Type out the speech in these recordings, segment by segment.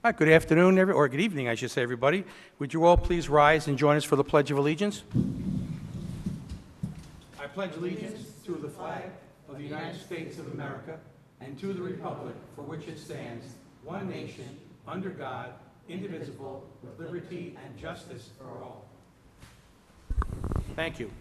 Hi, good afternoon, or good evening, I should say, everybody. Would you all please rise and join us for the Pledge of Allegiance? I pledge allegiance to the flag of the United States of America and to the republic for which it stands, one nation, under God, indivisible, with liberty and justice for all. Thank you.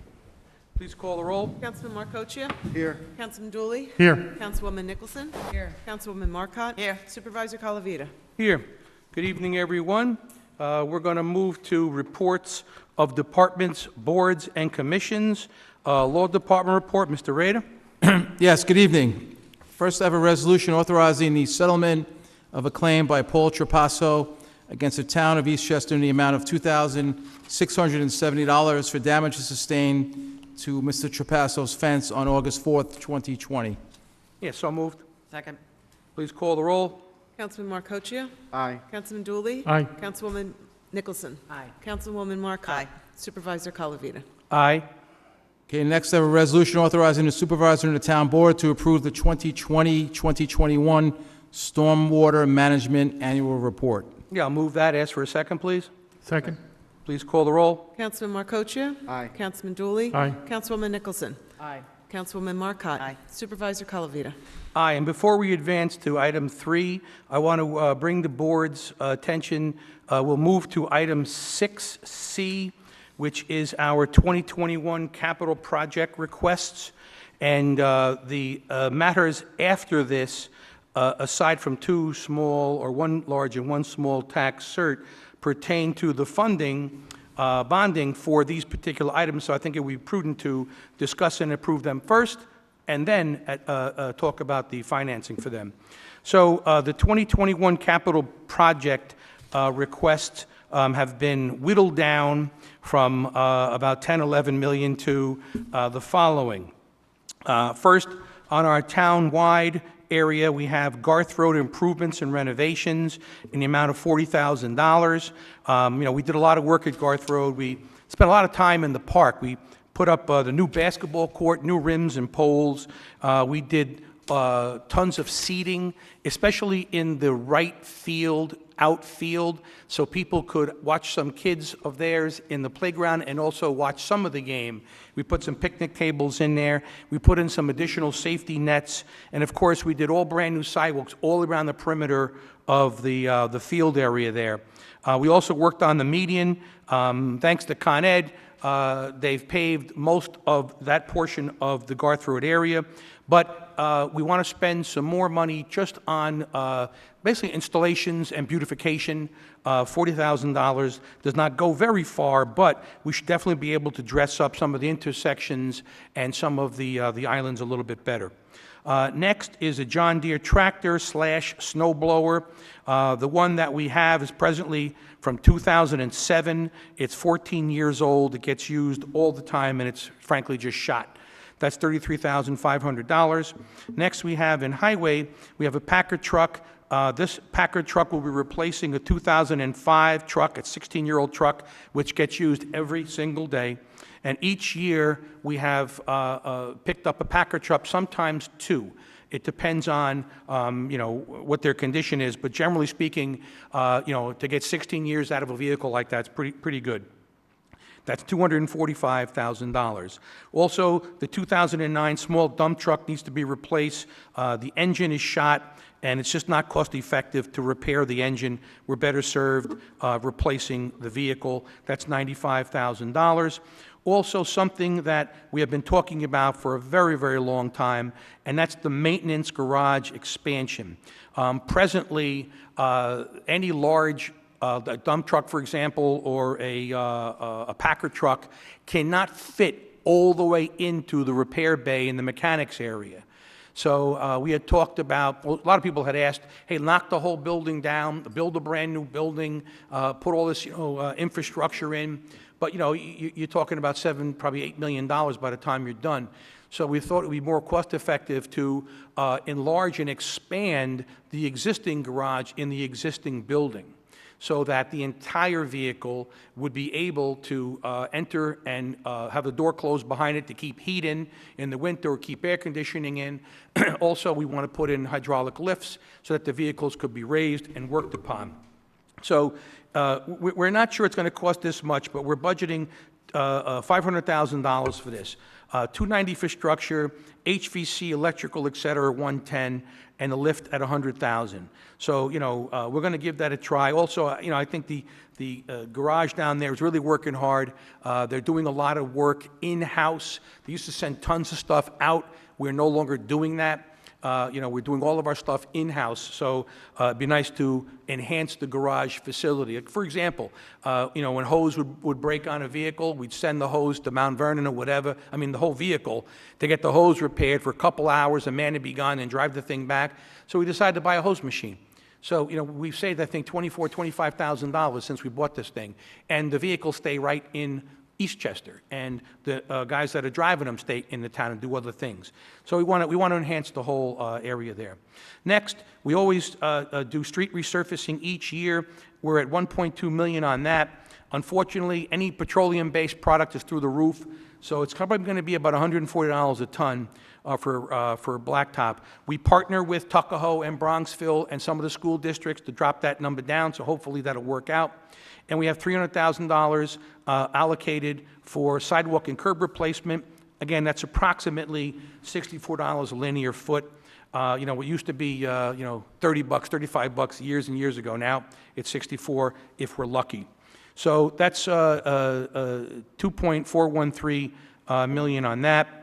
Please call the roll. Councilman Marcoccia? Here. Councilman Dooley? Here. Councilwoman Nicholson? Here. Councilwoman Marcotte? Here. Supervisor Calavita? Here. Good evening, everyone. We're going to move to reports of departments, boards, and commissions. Law Department report, Mr. Rader. Yes, good evening. First, I have a resolution authorizing the settlement of a claim by Paul Trapasso against the town of Eastchester in the amount of $2,670 for damages sustained to Mr. Trapasso's fence on August 4th, 2020. Yes, so moved. Second. Please call the roll. Councilman Marcoccia? Aye. Councilman Dooley? Aye. Councilwoman Nicholson? Aye. Councilwoman Marcotte? Aye. Supervisor Calavita? Aye. Okay, next I have a resolution authorizing the supervisor and the town board to approve the 2020-2021 Stormwater Management Annual Report. Yeah, I'll move that. Ask for a second, please. Second. Please call the roll. Councilman Marcoccia? Aye. Councilman Dooley? Aye. Councilwoman Nicholson? Aye. Councilwoman Marcotte? Aye. Supervisor Calavita? Aye, and before we advance to item 3, I want to bring the board's attention. We'll move to item 6C, which is our 2021 capital project requests. And the matters after this, aside from 2 small, or 1 large and 1 small tax cert, pertain to the funding, bonding for these particular items. So I think it would be prudent to discuss and approve them first, and then talk about the financing for them. So the 2021 capital project requests have been whittled down from about 10, 11 million to the following. First, on our town-wide area, we have Garth Road improvements and renovations in the amount of $40,000. We did a lot of work at Garth Road. We spent a lot of time in the park. We put up the new basketball court, new rims and poles. We did tons of seating, especially in the right field, outfield, so people could watch some kids of theirs in the playground and also watch some of the game. We put some picnic tables in there. We put in some additional safety nets. And of course, we did all brand new sidewalks all around the perimeter of the field area there. We also worked on the median. Thanks to Con Ed, they've paved most of that portion of the Garth Road area. But we want to spend some more money just on basically installations and beautification. $40,000 does not go very far, but we should definitely be able to dress up some of the intersections and some of the islands a little bit better. Next is a John Deere tractor / snow blower. The one that we have is presently from 2007. It's 14 years old. It gets used all the time, and it's frankly just shot. That's $33,500. Next, we have in highway, we have a Packard truck. This Packard truck will be replacing a 2005 truck, a 16-year-old truck, which gets used every single day. And each year, we have picked up a Packard truck, sometimes 2. It depends on, what their condition is. But generally speaking, to get 16 years out of a vehicle like that is pretty good. That's $245,000. Also, the 2009 small dump truck needs to be replaced. The engine is shot, and it's just not cost effective to repair the engine. We're better served replacing the vehicle. That's $95,000. Also, something that we have been talking about for a very, very long time, and that's the maintenance garage expansion. Presently, any large a dump truck, for example, or a Packard truck cannot fit all the way into the repair bay in the mechanics area. So we had talked about, well, a lot of people had asked, hey, knock the whole building down, build a brand new building, put all this infrastructure in. But you're talking about probably $8 million by the time you're done. So we thought it would be more cost effective to enlarge and expand the existing garage in the existing building, so that the entire vehicle would be able to enter and have the door closed behind it to keep heat in the winter or keep air conditioning in. Also, we want to put in hydraulic lifts so that the vehicles could be raised and worked upon. So we're not sure it's going to cost this much, but we're budgeting $500,000 for this. 290 for structure, HVC, electrical, et cetera, 110, and the lift at 100,000. So, we're going to give that a try. Also, I think the garage down there is really working hard. They're doing a lot of work in-house. They used to send tons of stuff out. We're no longer doing that. We're doing all of our stuff in-house, so it'd be nice to enhance the garage facility. Like, for example, when hose would break on a vehicle, we'd send the hose to Mount Vernon or whatever, the whole vehicle, to get the hose repaired for a couple hours, a man to be gone, and drive the thing back. So we decided to buy a hose machine. So, we've saved, I think, $25,000 since we bought this thing, and the vehicles stay right in Eastchester, and the guys that are driving them stay in the town and do other things. So we want to enhance the whole area there. Next, we always do street resurfacing each year. We're at $1.2 million on that. Unfortunately, any petroleum-based product is through the roof, so it's probably going to be about $140 a ton for blacktop. We partner with Tuckahoe and Bronxville and some of the school districts to drop that number down, so hopefully that'll work out. And we have $300,000 allocated for sidewalk and curb replacement. Again, that's approximately $64 a linear foot. It used to be, $30, $35 years and years ago. Now it's $64 if we're lucky. So that's $2.413 million on that.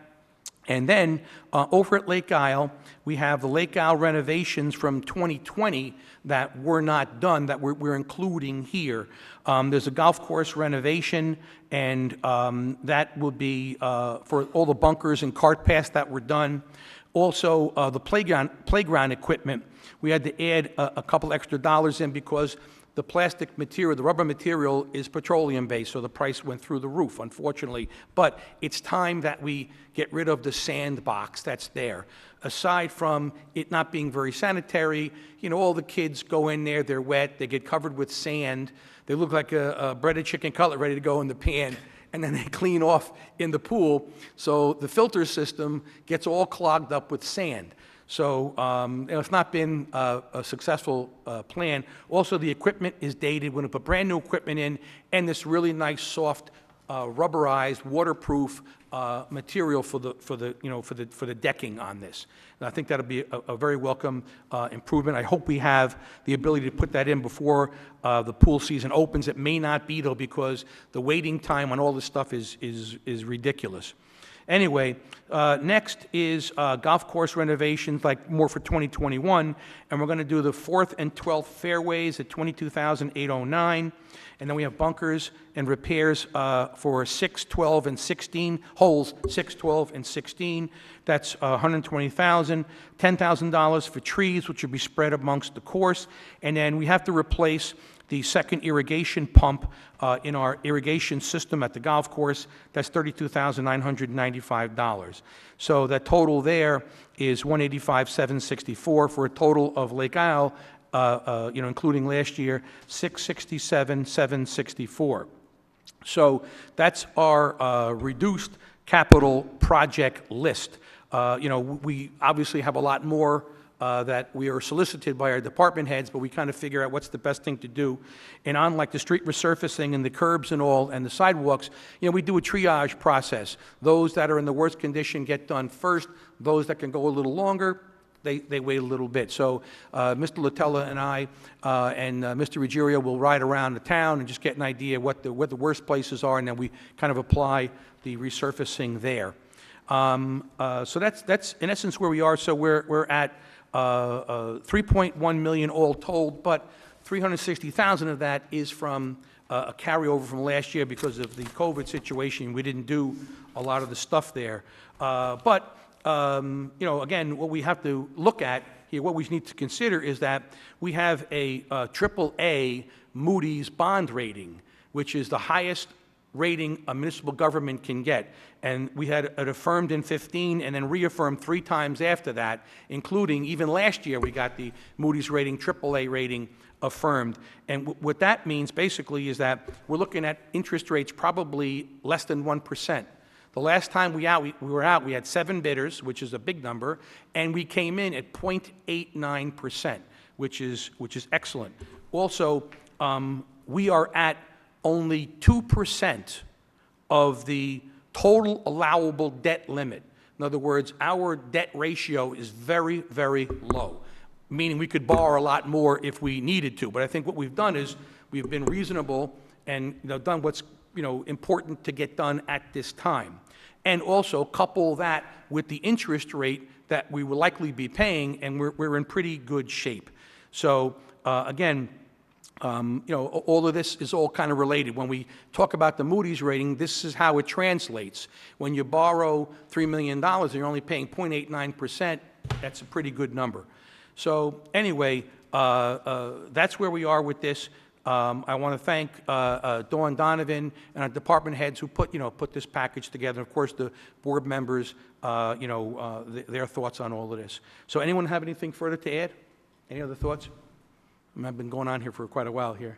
And then over at Lake Isle, we have the Lake Isle renovations from 2020 that were not done that we're including here. There's a golf course renovation, and that will be for all the bunkers and cart paths that were done. Also, the playground equipment, we had to add a couple extra dollars in because the plastic material, the rubber material is petroleum-based, so the price went through the roof, unfortunately. But it's time that we get rid of the sandbox that's there. Aside from it not being very sanitary, all the kids go in there, they're wet, they get covered with sand, they look like a breaded chicken cutlet ready to go in the pan, and then they clean off in the pool, so the filter system gets all clogged up with sand. So it's not been a successful plan. Also, the equipment is dated. We're going to put brand new equipment in, and this really nice, soft, rubberized, waterproof material for the decking on this. And I think that'll be a very welcome improvement. I hope we have the ability to put that in before the pool season opens. It may not be though, because the waiting time on all this stuff is ridiculous. Anyway, next is golf course renovations, like more for 2021, and we're going to do the 4th and 12th fairways at $22,809, and then we have bunkers and repairs for 6, 12, and 16 holes, 6, 12, and 16. That's $120,000, $10,000 for trees, which will be spread amongst the course, and then we have to replace the second irrigation pump in our irrigation system at the golf course. That's $32,995. So that total there is $185,764 for a total of Lake Isle, including last year, $667,764. So that's our reduced capital project list. We obviously have a lot more that we are solicited by our department heads, but we kind of figure out what's the best thing to do. And on like the street resurfacing and the curbs and all and the sidewalks, we do a triage process. Those that are in the worst condition get done first. Those that can go a little longer, they wait a little bit. So Mr. Latella and I and Mr. Ruggiero will ride around the town and just get an idea what the worst places are, and then we kind of apply the resurfacing there. So that's in essence where we are. So we're at $3.1 million all told, but $360,000 of that is from a carryover from last year because of the COVID situation. We didn't do a lot of the stuff there. But again, what we have to look at here, what we need to consider is that we have a AAA Moody's bond rating, which is the highest rating a municipal government can get. And we had it affirmed in 15 and then reaffirmed 3 times after that, including even last year we got the Moody's rating, AAA rating affirmed. And what that means basically is that we're looking at interest rates probably less than 1%. The last time we were out, we had 7 bidders, which is a big number, and we came in at 0.89%, which is excellent. Also, we are at only 2% of the total allowable debt limit. In other words, our debt ratio is very, very low, meaning we could borrow a lot more if we needed to. But I think what we've done is we've been reasonable and done what's important to get done at this time. And also couple that with the interest rate that we will likely be paying, and we're in pretty good shape. So again, all of this is all kind of related. When we talk about the Moody's rating, this is how it translates. When you borrow $3 million and you're only paying 0.89%, that's a pretty good number. So anyway, that's where we are with this. I want to thank Dawn Donovan and our department heads who put this package together. Of course, the board members, their thoughts on all of this. So anyone have anything further to add? Any other thoughts? I've been going on here for quite a while here.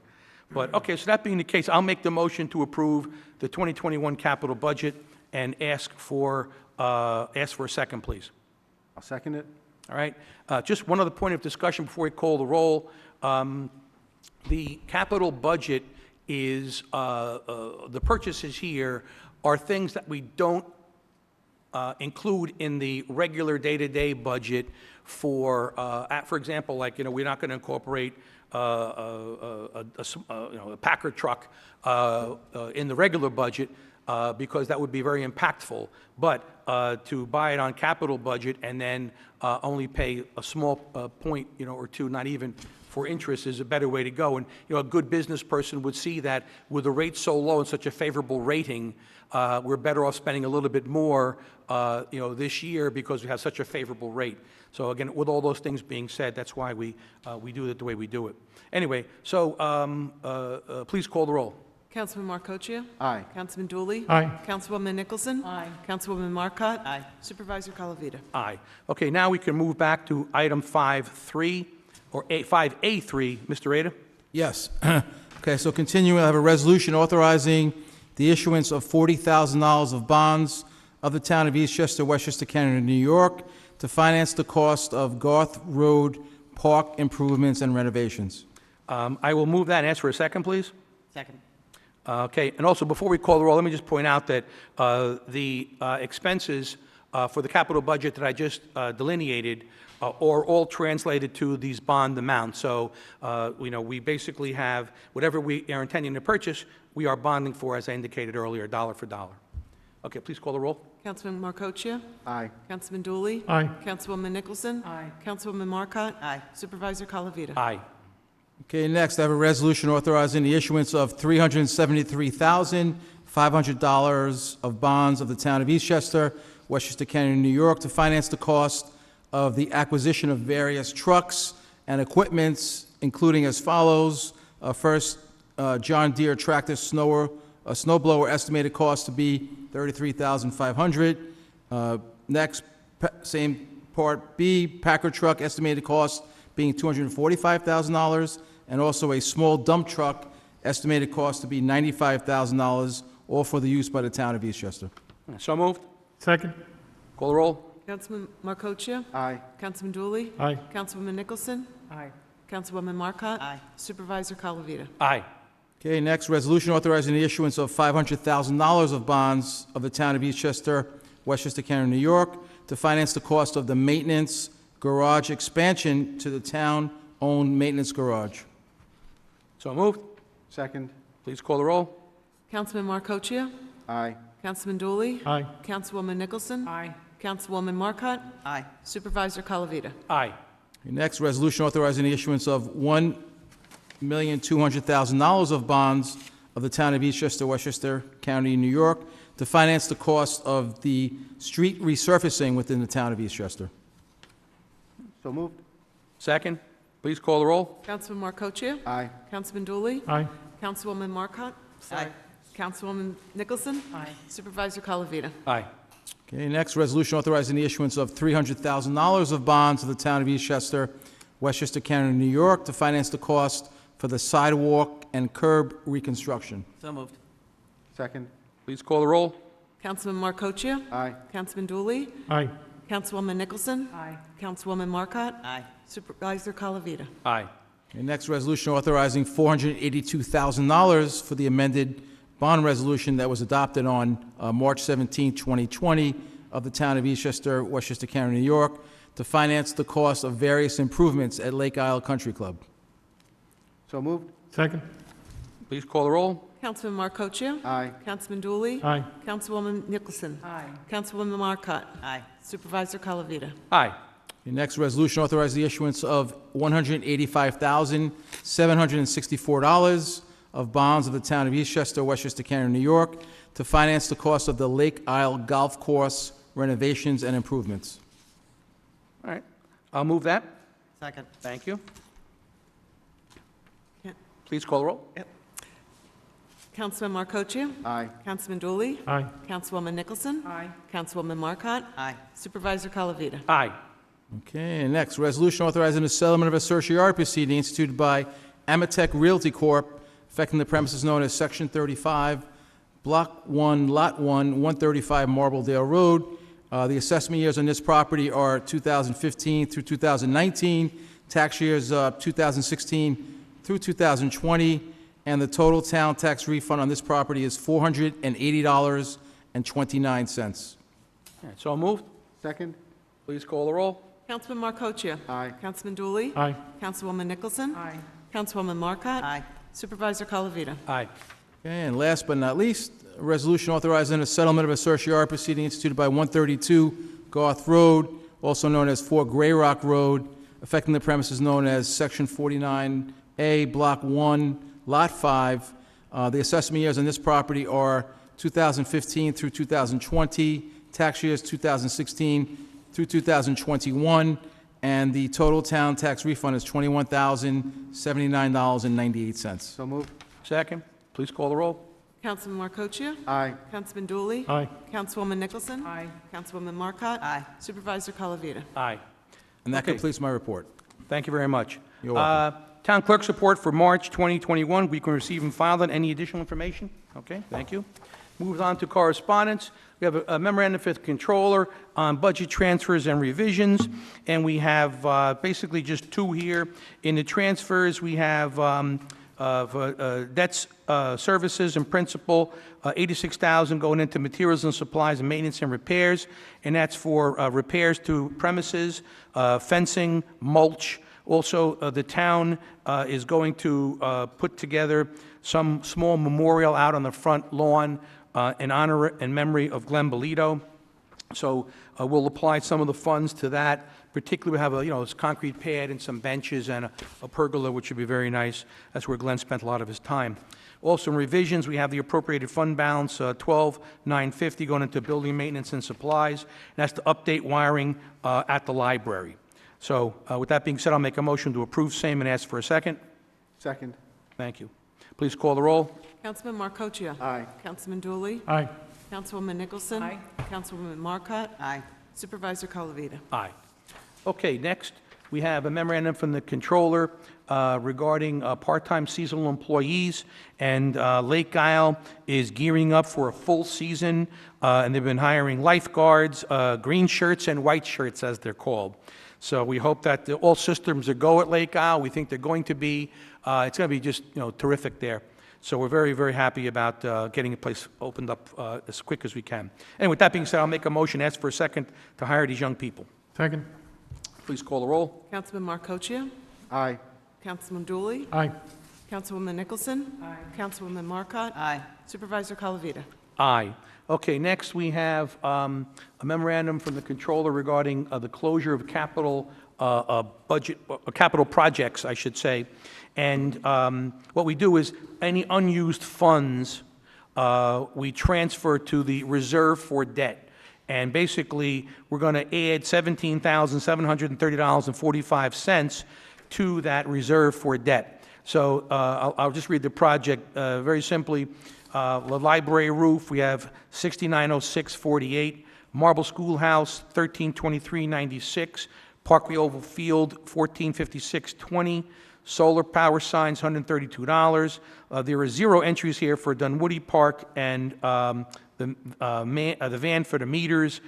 But, okay, so that being the case, I'll make the motion to approve the 2021 capital budget and ask for a second, please. I'll second it. All right. Just one other point of discussion before we call the roll. The capital budget is, the purchases here are things that we don't include in the regular day-to-day budget for example, like, we're not going to incorporate a Packer truck in the regular budget because that would be very impactful. But to buy it on capital budget and then only pay a small point, or two, not even, for interest is a better way to go. And, a good business person would see that with the rate so low and such a favorable rating, we're better off spending a little bit more, this year because we have such a favorable rate. So again, with all those things being said, that's why we do it the way we do it. Anyway, so please call the roll. Councilman Marcocchio? Aye. Councilman Dooley? Aye. Councilwoman Nicholson? Aye. Councilwoman Marcotte? Aye. Supervisor Calavita? Aye. Okay, now we can move back to item 5.3, or 5A3. Mr. Rader? Yes. Okay, so continuing, I have a resolution authorizing the issuance of $40,000 of bonds of the town of Eastchester, Westchester County, New York, to finance the cost of Garth Road Park improvements and renovations. I will move that and ask for a second, please. Second. Okay, and also before we call the roll, let me just point out that the expenses for the capital budget that I just delineated are all translated to these bond amounts. So, we basically have whatever we are intending to purchase, we are bonding for, as I indicated earlier, dollar for dollar. Okay, please call the roll. Councilman Marcocchio? Aye. Councilman Dooley? Aye. Councilwoman Nicholson? Aye. Councilwoman Marcotte? Aye. Supervisor Calavita? Aye. Okay, next, I have a resolution authorizing the issuance of $373,500 of bonds of the town of Eastchester, Westchester County, New York, to finance the cost of the acquisition of various trucks and equipments, including as follows. First, John Deere tractor snow blower, estimated cost to be $33,500. Next, same part B, Packer truck, estimated cost being $245,000, and also a small dump truck, estimated cost to be $95,000, all for the use by the town of Eastchester. So moved. Second. Call the roll. Councilman Marcocchio? Aye. Councilman Dooley? Aye. Councilwoman Nicholson? Aye. Councilwoman Marcotte? Aye. Supervisor Calavita? Aye. Okay, next, resolution authorizing the issuance of $500,000 of bonds of the town of Eastchester, Westchester County, New York, to finance the cost of the maintenance garage expansion to the town-owned maintenance garage. So moved. Second. Please call the roll. Councilman Marcocchio? Aye. Councilman Dooley? Aye. Councilwoman Nicholson? Aye. Councilwoman Marcotte? Aye. Supervisor Calavita? Aye. Okay, next, resolution authorizing the issuance of $1,200,000 of bonds of the town of Eastchester, Westchester County, New York, to finance the cost of the street resurfacing within the town of Eastchester. So moved. Second. Please call the roll. Councilman Marcocchio? Aye. Councilman Dooley? Aye. Councilwoman Marcotte? Aye. Councilwoman Nicholson? Aye. Supervisor Calavita? Aye. Okay, next, resolution authorizing the issuance of $300,000 of bonds of the town of Eastchester, Westchester County, New York, to finance the cost for the sidewalk and curb reconstruction. So moved. Second. Please call the roll. Councilman Marcocchio? Aye. Councilman Dooley? Aye. Councilwoman Nicholson? Aye. Councilwoman Marcotte? Aye. Supervisor Calavita? Aye. The next resolution authorizing $482,000 for the amended bond resolution that was adopted on March 17, 2020 of the Town of Eastchester, Westchester County, New York, to finance the cost of various improvements at Lake Isle Country Club. So moved. Second. Please call the roll. Councilman Marcoccia? Aye. Councilman Dooley? Aye. Councilwoman Nicholson? Aye. Councilwoman Marcotte? Aye. Supervisor Calavita? Aye. The next resolution authorizes the issuance of $185,764 of bonds of the Town of Eastchester, Westchester County, New York, to finance the cost of the Lake Isle Golf Course renovations and improvements. All right. I'll move that. Second. Thank you. Yeah. Please call the roll. Councilman Marcoccia? Aye. Councilman Dooley? Aye. Councilwoman Nicholson? Aye. Councilwoman Marcotte? Aye. Supervisor Calavita? Aye. Okay, and next, resolution authorizing the settlement of a certiorari proceeding instituted by Amitech Realty Corp., affecting the premises known as Section 35, Block 1, Lot 1, 135 Marbledale Road. The assessment years on this property are 2015 through 2019, tax years 2016 through 2020, and the total town tax refund on this property is $480.29. All right, so moved. Second. Please call the roll. Councilman Marcoccia? Aye. Councilman Dooley? Aye. Councilwoman Nicholson? Aye. Councilwoman Marcotte? Aye. Supervisor Calavita? Aye. Okay, and last but not least, a resolution authorizing a settlement of a certiorari proceeding instituted by 132 Garth Road, also known as 4 Gray Rock Road, affecting the premises known as Section 49A, Block 1, Lot 5. The assessment years on this property are 2015 through 2020, tax years 2016 through 2021, and the total town tax refund is $21,079.98. So moved. Second. Please call the roll. Councilman Marcoccia? Aye. Councilman Dooley? Aye. Councilwoman Nicholson? Aye. Councilwoman Marcotte? Aye. Supervisor Calavita? Aye. And that Okay. completes my report. Thank you very much. You're welcome. Town clerk's report for March 2021. We can receive and file that. Any additional information? Okay, thank you. Moves on to correspondence. We have a memorandum for the controller on budget transfers and revisions, and we have basically just two here. In the transfers, we have debts, services and principal, $86,000 going into materials and supplies and maintenance and repairs, and that's for repairs to premises, fencing, mulch. Also, the town is going to put together some small memorial out on the front lawn in honor and memory of Glenn Bolito. So we'll apply some of the funds to that. Particularly, we have this concrete pad and some benches and a pergola, which would be very nice. That's where Glenn spent a lot of his time. Also, in revisions, we have the appropriated fund balance, $12,950 going into building maintenance and supplies. And that's to update wiring at the library. So with that being said, I'll make a motion to approve same and ask for a second. Second. Thank you. Please call the roll. Councilman Marcoccia? Aye. Councilman Dooley? Aye. Councilwoman Nicholson? Aye. Councilwoman Marcotte? Aye. Supervisor Calavita? Aye. Okay, next, we have a memorandum from the controller regarding part-time seasonal employees, and Lake Isle is gearing up for a full season, and they've been hiring lifeguards, green shirts and white shirts, as they're called. So we hope that all systems are go at Lake Isle. We think they're going to be. It's going to be just terrific there. So we're very, very happy about getting a place opened up as quick as we can. And with that being said, I'll make a motion, ask for a second to hire these young people. Second. Please call the roll. Councilman Marcoccia? Aye. Councilman Dooley? Aye. Councilwoman Nicholson? Aye. Councilwoman Marcotte? Aye. Supervisor Calavita? Aye. Okay, next we have a memorandum from the controller regarding the closure of capital capital projects, I should say. And what we do is any unused funds we transfer to the reserve for debt. And basically, we're going to add $17,730.45 to that reserve for debt. So I'll just read the project very simply. The library roof, we have 690648, Marble Schoolhouse, 132396, Parkway Oval Field, 145620, solar power signs, $132. There are 0 entries here for Dunwoody Park and the van for the meters,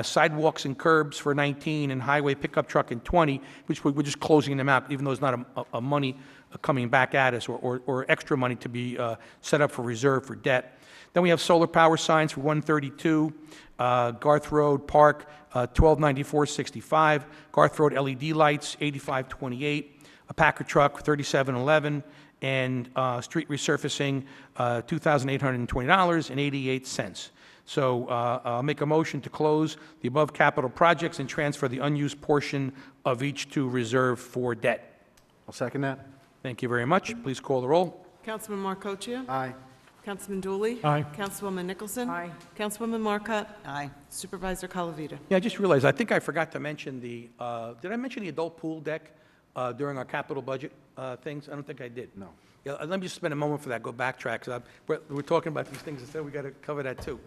sidewalks and curbs for 19, and highway pickup truck in 20, which we're just closing them out, even though it's not a money coming back at us or extra money to be set up for reserve for debt. Then we have solar power signs for 132, Garth Road Park, 1294.65, Garth Road LED lights, 8528, a Packer truck, 3711, and street resurfacing, $2,820.88. So I'll make a motion to close the above capital projects and transfer the unused portion of each to reserve for debt. I'll second that. Thank you very much. Please call the roll. Councilman Marcocchio? Aye. Councilman Dooley? Aye. Councilwoman Nicholson? Aye. Councilwoman Marcotte? Aye. Supervisor Calavita? Yeah, I just realized, I think I forgot to mention did I mention the adult pool deck during our capital budget things? I don't think I did. No. Yeah, let me just spend a moment for that, go backtrack, because we're talking about these things, instead we got to cover that too.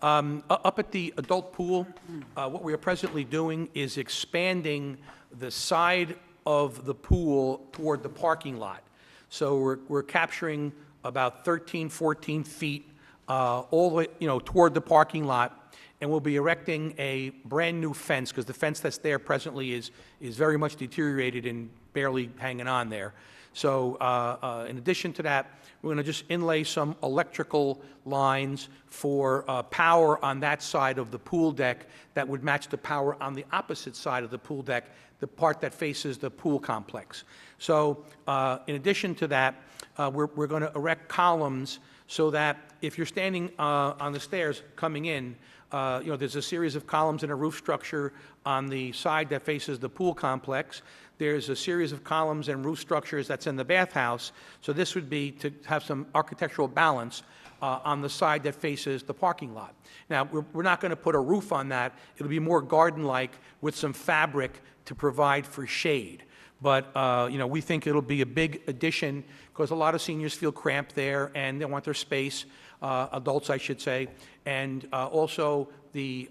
Up at the adult pool, what we are presently doing is expanding the side of the pool toward the parking lot. So we're capturing about 13, 14 feet all the way, toward the parking lot, and we'll be erecting a brand-new fence, because the fence that's there presently is very much deteriorated and barely hanging on there. So in addition to that, we're going to just inlay some electrical lines for power on that side of the pool deck that would match the power on the opposite side of the pool deck, the part that faces the pool complex. So in addition to that, we're going to erect columns so that if you're standing on the stairs coming in, there's a series of columns in a roof structure on the side that faces the pool complex. There's a series of columns and roof structures that's in the bathhouse. So this would be to have some architectural balance on the side that faces the parking lot. Now, we're not going to put a roof on that. It'll be more garden-like with some fabric to provide for shade. But, we think it'll be a big addition because a lot of seniors feel cramped there and they want their space, adults, I should say. And also the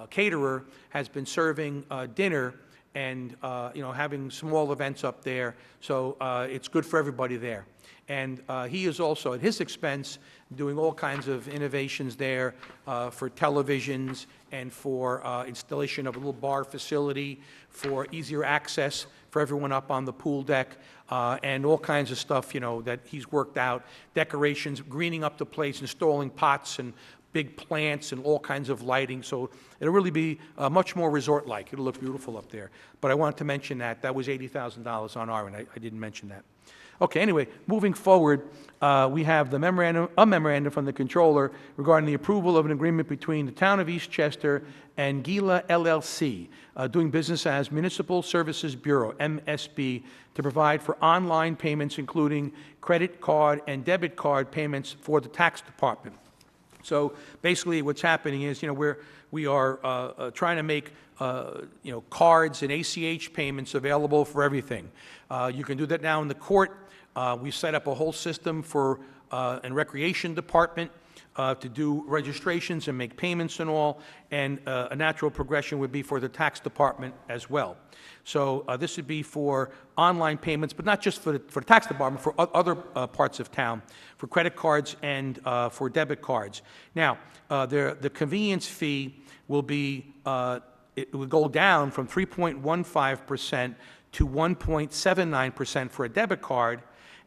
caterer has been serving dinner and, having small events up there. So it's good for everybody there. And he is also, at his expense, doing all kinds of innovations there for televisions and for installation of a little bar facility, for easier access for everyone up on the pool deck, and all kinds of stuff, that he's worked out, decorations, greening up the place, installing pots and big plants and all kinds of lighting. So it'll really be much more resort-like. It'll look beautiful up there. But I wanted to mention that. That was $80,000 on our end. I didn't mention that. Okay, anyway, moving forward, we have a memorandum from the controller regarding the approval of an agreement between the town of Eastchester and Gila LLC, doing business as Municipal Services Bureau, MSB, to provide for online payments, including credit card and debit card payments for the tax department. So basically what's happening is, we are trying to make, cards and ACH payments available for everything. You can do that now in the court. We set up a whole system for and recreation department to do registrations and make payments and all, and a natural progression would be for the tax department as well. So this would be for online payments, but not just for the tax department, for other parts of town, for credit cards and for debit cards. Now, the convenience fee will be, it will go down from 3.15% to 1.79% for a debit card,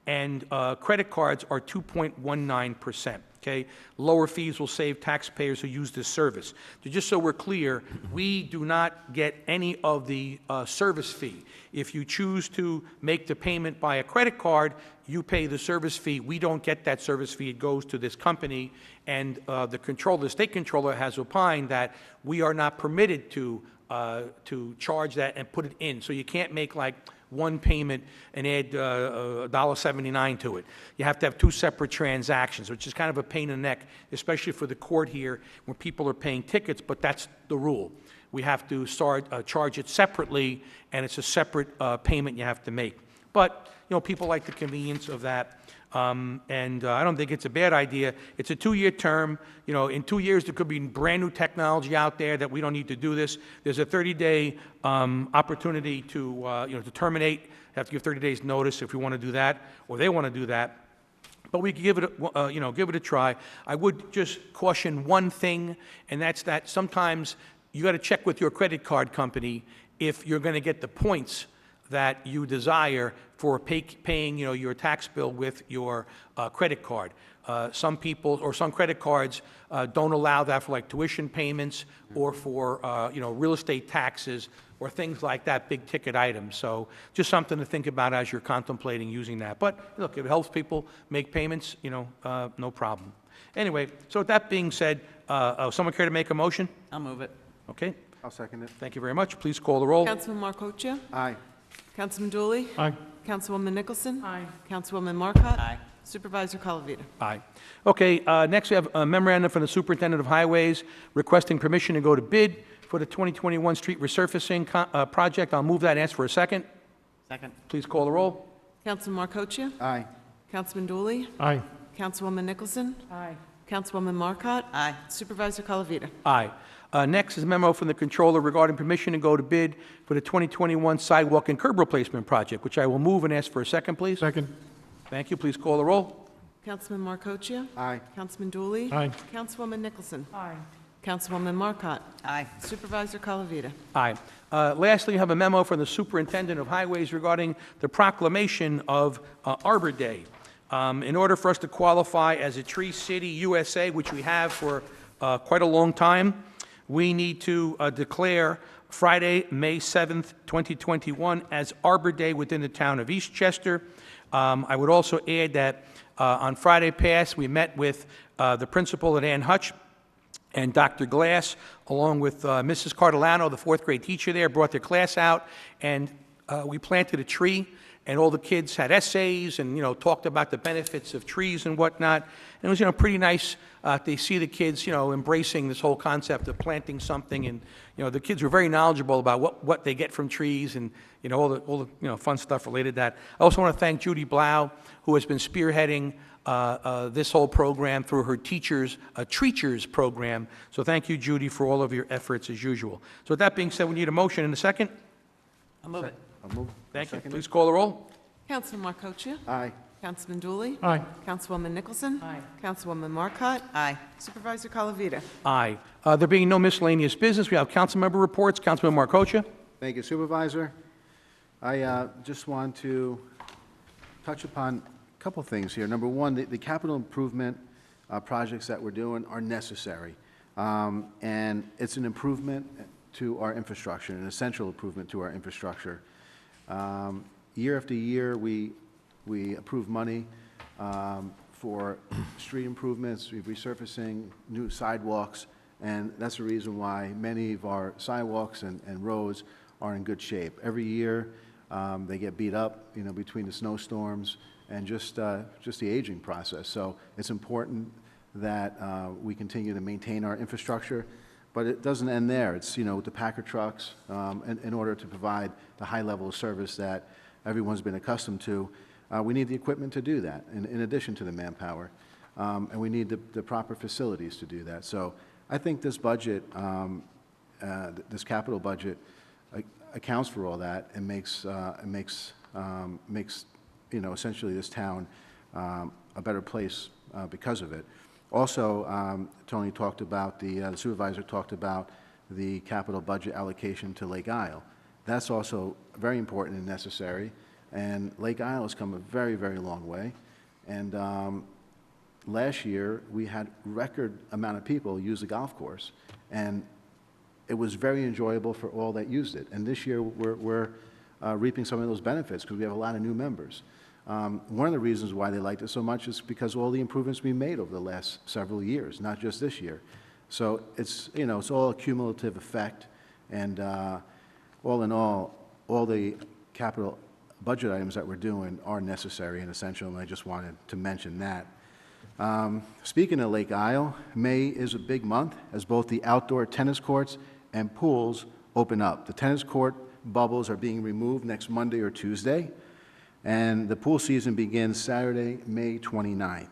and credit cards are 2.19%. Okay, lower fees will save taxpayers who use this service. So just so we're clear, we do not get any of the service fee. If you choose to make the payment by a credit card, you pay the service fee. We don't get that service fee. It goes to this company, and the state controller has opined that we are not permitted to charge that and put it in. So you can't make like one payment and add $1.79 to it. You have to have two separate transactions, which is kind of a pain in the neck, especially for the court here when people are paying tickets, but that's the rule. We have to charge it separately, and it's a separate payment you have to make. But, people like the convenience of that. And I don't think it's a bad idea. It's a 2-year term. In 2 years, there could be brand new technology out there that we don't need to do this. There's a 30-day opportunity to terminate. You have to give 30 days notice if we want to do that, or they want to do that. but we could give it, give it a try. I would just caution one thing, and that's that sometimes you got to check with your credit card company if you're going to get the points that you desire for paying, your tax bill with your credit card. Some people or some credit cards don't allow that for like tuition payments or for, real estate taxes or things like that, big ticket items. So just something to think about as you're contemplating using that. But look, if it helps people make payments, no problem. Anyway, so with that being said, someone care to make a motion? I'll move it. Okay, I'll second it. thank you very much. Please call the roll. Councilman Marcoccia? Aye. Councilman Dooley? Aye. Councilwoman Nicholson? Aye. Councilwoman Marcotte? Aye. Supervisor Calavita? Aye. Okay, next we have a memorandum from the Superintendent of Highways requesting permission to go to bid for the 2021 street resurfacing project. I'll move that and ask for a second. Second. Please call the roll. Councilman Marcoccia? Aye. Councilman Dooley? Aye. Councilwoman Nicholson? Aye. Councilwoman Marcotte? Aye. Supervisor Calavita? Aye. Next is a memo from the Controller regarding permission to go to bid for the 2021 sidewalk and curb replacement project, which I will move and ask for a second, please. Second. Thank you. Please call the roll. Councilman Marcoccia? Aye. Councilman Dooley? Aye. Councilwoman Nicholson? Aye. Councilwoman Marcotte? Aye. Supervisor Calavita? Aye. Lastly, we have a memo from the Superintendent of Highways regarding the proclamation of Arbor Day. In order for us to qualify as a Tree City USA, which we have for quite a long time, we need to declare Friday, May 7th, 2021, as Arbor Day within the town of Eastchester. I would also add that on Friday past, we met with the principal at Ann Hutch and Dr. Glass, along with Mrs. Cardilano, the fourth grade teacher there, brought their class out, and we planted a tree, and all the kids had essays and, talked about the benefits of trees and whatnot. And it was, pretty nice to see the kids, embracing this whole concept of planting something. And, the kids were very knowledgeable about what they get from trees and, all the fun stuff related to that. I also want to thank Judy Blau, who has been spearheading this whole program through her Treachers program. So thank you, Judy, for all of your efforts as usual. So with that being said, we need a motion in a second. I'll move it. I'll move. Thank you. Second it. Please call the roll. Councilman Marcoccia? Aye. Councilman Dooley? Aye. Councilwoman Nicholson? Aye. Councilwoman Marcotte? Aye. Supervisor Calavita? Aye. There being no miscellaneous business, we have council member reports. Councilman Marcoccia. Thank you, Supervisor. I just want to touch upon a couple things here. Number one, the capital improvement projects that we're doing are necessary. And it's an improvement to our infrastructure, an essential improvement to our infrastructure. Year after year, we approve money for street improvements, resurfacing, new sidewalks, and that's the reason why many of our sidewalks and roads are in good shape. Every year, they get beat up, between the snowstorms and just the aging process. So it's important that we continue to maintain our infrastructure, but it doesn't end there. It's, with the Packer trucks, in order to provide the high level of service that everyone's been accustomed to, we need the equipment to do that, in addition to the manpower. And we need the proper facilities to do that. So I think this budget, this capital budget, accounts for all that and makes essentially this town a better place because of it. Also, Tony talked about, the supervisor talked about the capital budget allocation to Lake Isle. That's also very important and necessary, and Lake Isle has come a very, very long way. And last year, we had record amount of people use the golf course, and it was very enjoyable for all that used it. And this year, we're reaping some of those benefits because we have a lot of new members. One of the reasons why they liked it so much is because of all the improvements we made over the last several years, not just this year. So it's, it's all a cumulative effect, and all in all the capital budget items that we're doing are necessary and essential, and I just wanted to mention that. Speaking of Lake Isle, May is a big month as both the outdoor tennis courts and pools open up. The tennis court bubbles are being removed next Monday or Tuesday, and the pool season begins Saturday, May 29th.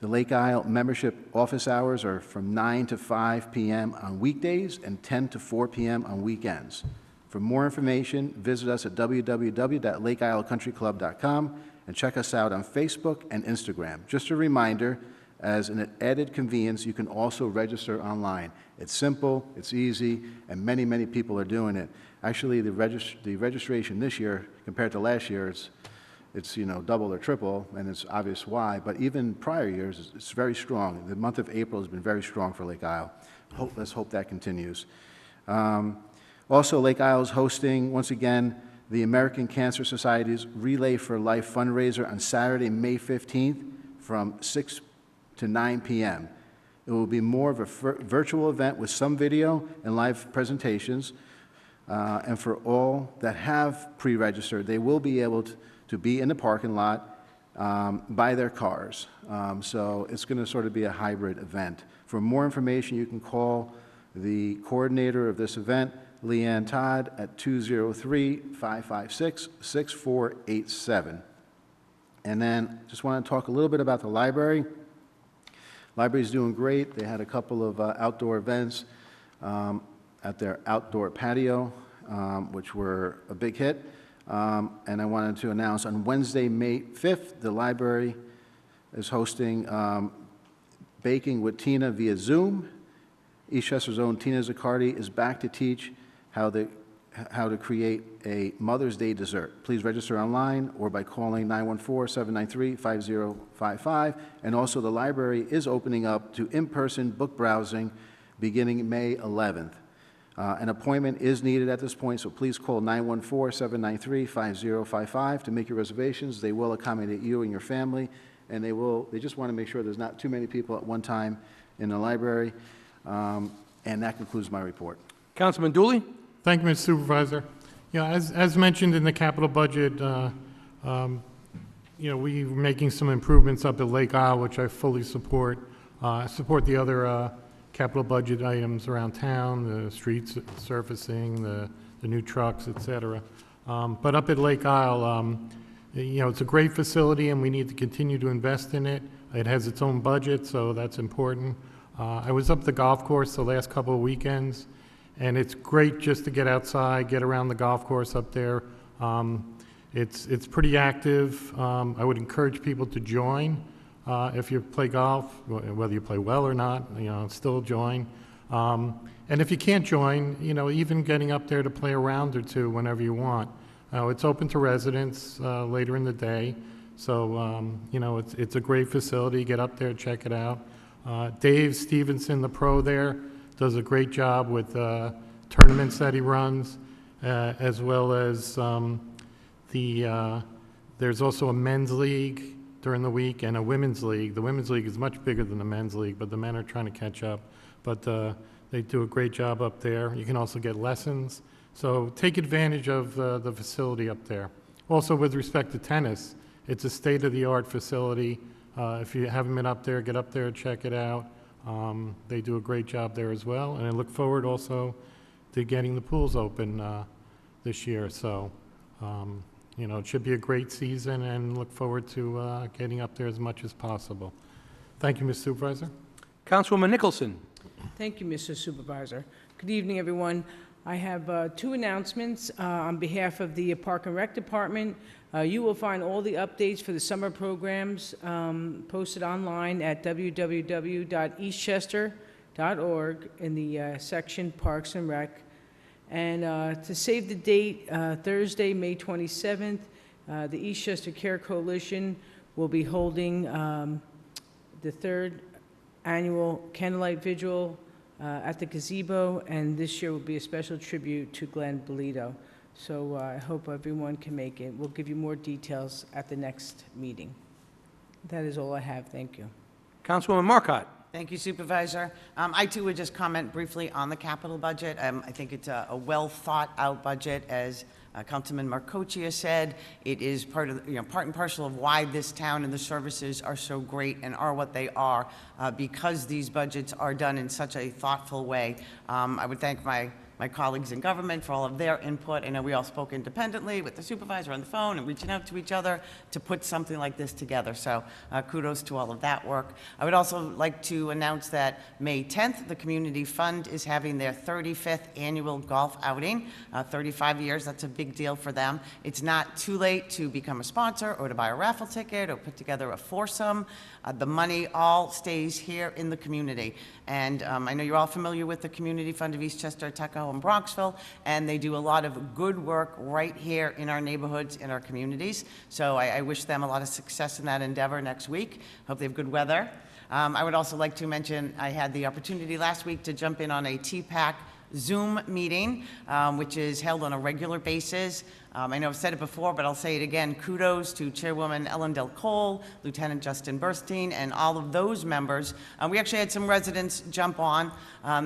The Lake Isle membership office hours are from 9 to 5 p.m. on weekdays and 10 to 4 p.m. on weekends. For more information, visit us at www.lakeislecountryclub.com and check us out on Facebook and Instagram. Just a reminder, as an added convenience, you can also register online. It's simple, it's easy, and many, many people are doing it. Actually, the registration this year compared to last year, it's double or triple, and it's obvious why. But even prior years, it's very strong. The month of April has been very strong for Lake Isle. Let's hope that continues. Also, Lake Isle is hosting, once again, the American Cancer Society's Relay for Life fundraiser on Saturday, May 15th from 6 to 9 p.m. It will be more of a virtual event with some video and live presentations. And for all that have pre-registered, they will be able to be in the parking lot by their cars. So it's going to sort of be a hybrid event. For more information, you can call the coordinator of this event, Leanne Todd, at 203-556-6487. And then just want to talk a little bit about the library. Library's doing great. They had a couple of outdoor events at their outdoor patio, which were a big hit. And I wanted to announce on Wednesday, May 5th, the library is hosting Baking with Tina via Zoom. Eastchester's own Tina Zaccardi is back to teach how to create a Mother's Day dessert. Please register online or by calling 914-793-5055. And also the library is opening up to in-person book browsing beginning May 11th. An appointment is needed at this point, so please call 914-793-5055 to make your reservations. They will accommodate you and your family, and they just want to make sure there's not too many people at one time in the library. And that concludes my report. Councilman Dooley? Thank you, Mr. Supervisor. As mentioned in the capital budget, we're making some improvements up at Lake Isle, which I fully support. I support the other capital budget items around town, the streets surfacing, the new trucks, et cetera. But up at Lake Isle, it's a great facility, and we need to continue to invest in it. It has its own budget, so that's important. I was up the golf course the last couple of weekends, and it's great just to get outside, get around the golf course up there. It's pretty active. I would encourage people to join if you play golf, whether you play well or not. Still join. And if you can't join, even getting up there to play a round or two whenever you want. It's open to residents later in the day, so it's a great facility. Get up there, check it out. Dave Stevenson, the pro there, does a great job with tournaments that he runs, as well as there's also a men's league during the week and a women's league. The women's league is much bigger than the men's league, but the men are trying to catch up. But they do a great job up there. You can also get lessons. So take advantage of the facility up there. Also, with respect to tennis, it's a state-of-the-art facility. If you haven't been up there, get up there, check it out. They do a great job there as well, and I look forward also to getting the pools open this year. So, it should be a great season, and look forward to getting up there as much as possible. Thank you, Mr. Supervisor. Councilwoman Nicholson? Thank you, Mr. Supervisor. Good evening, everyone. I have two announcements on behalf of the Park and Rec Department. You will find all the updates for the summer programs posted online at www.eastchester.org in the section Parks and Rec. And to save the date, Thursday, May 27th, the Eastchester Care Coalition will be holding the third annual Candlelight Vigil at the gazebo, and this year will be a special tribute to Glenn Bolito. So I hope everyone can make it. We'll give you more details at the next meeting. That is all I have. Thank you. Councilwoman Marcotte? Thank you, Supervisor. I, too, would just comment briefly on the capital budget. I think it's a well-thought-out budget. As Councilman Marcochia said, it is part and parcel of why this town and the services are so great and are what they are, because these budgets are done in such a thoughtful way. I would thank my my colleagues in government for all of their input. I know we all spoke independently with the supervisor on the phone and reaching out to each other to put something like this together. So kudos to all of that work. I would also like to announce that May 10th, the Community Fund is having their 35th annual golf outing. 35 years, that's a big deal for them. It's not too late to become a sponsor or to buy a raffle ticket or put together a foursome. The money all stays here in the community. And I know you're all familiar with the Community Fund of Eastchester, Tuckahoe, and Bronxville, and they do a lot of good work right here in our neighborhoods, in our communities. So I wish them a lot of success in that endeavor next week. Hope they have good weather. I would also like to mention I had the opportunity last week to jump in on a TPAC Zoom meeting, which is held on a regular basis. I know I've said it before, but I'll say it again. Kudos to Chairwoman Ellen Del Cole, Lieutenant Justin Burstein, and all of those members. We actually had some residents jump on.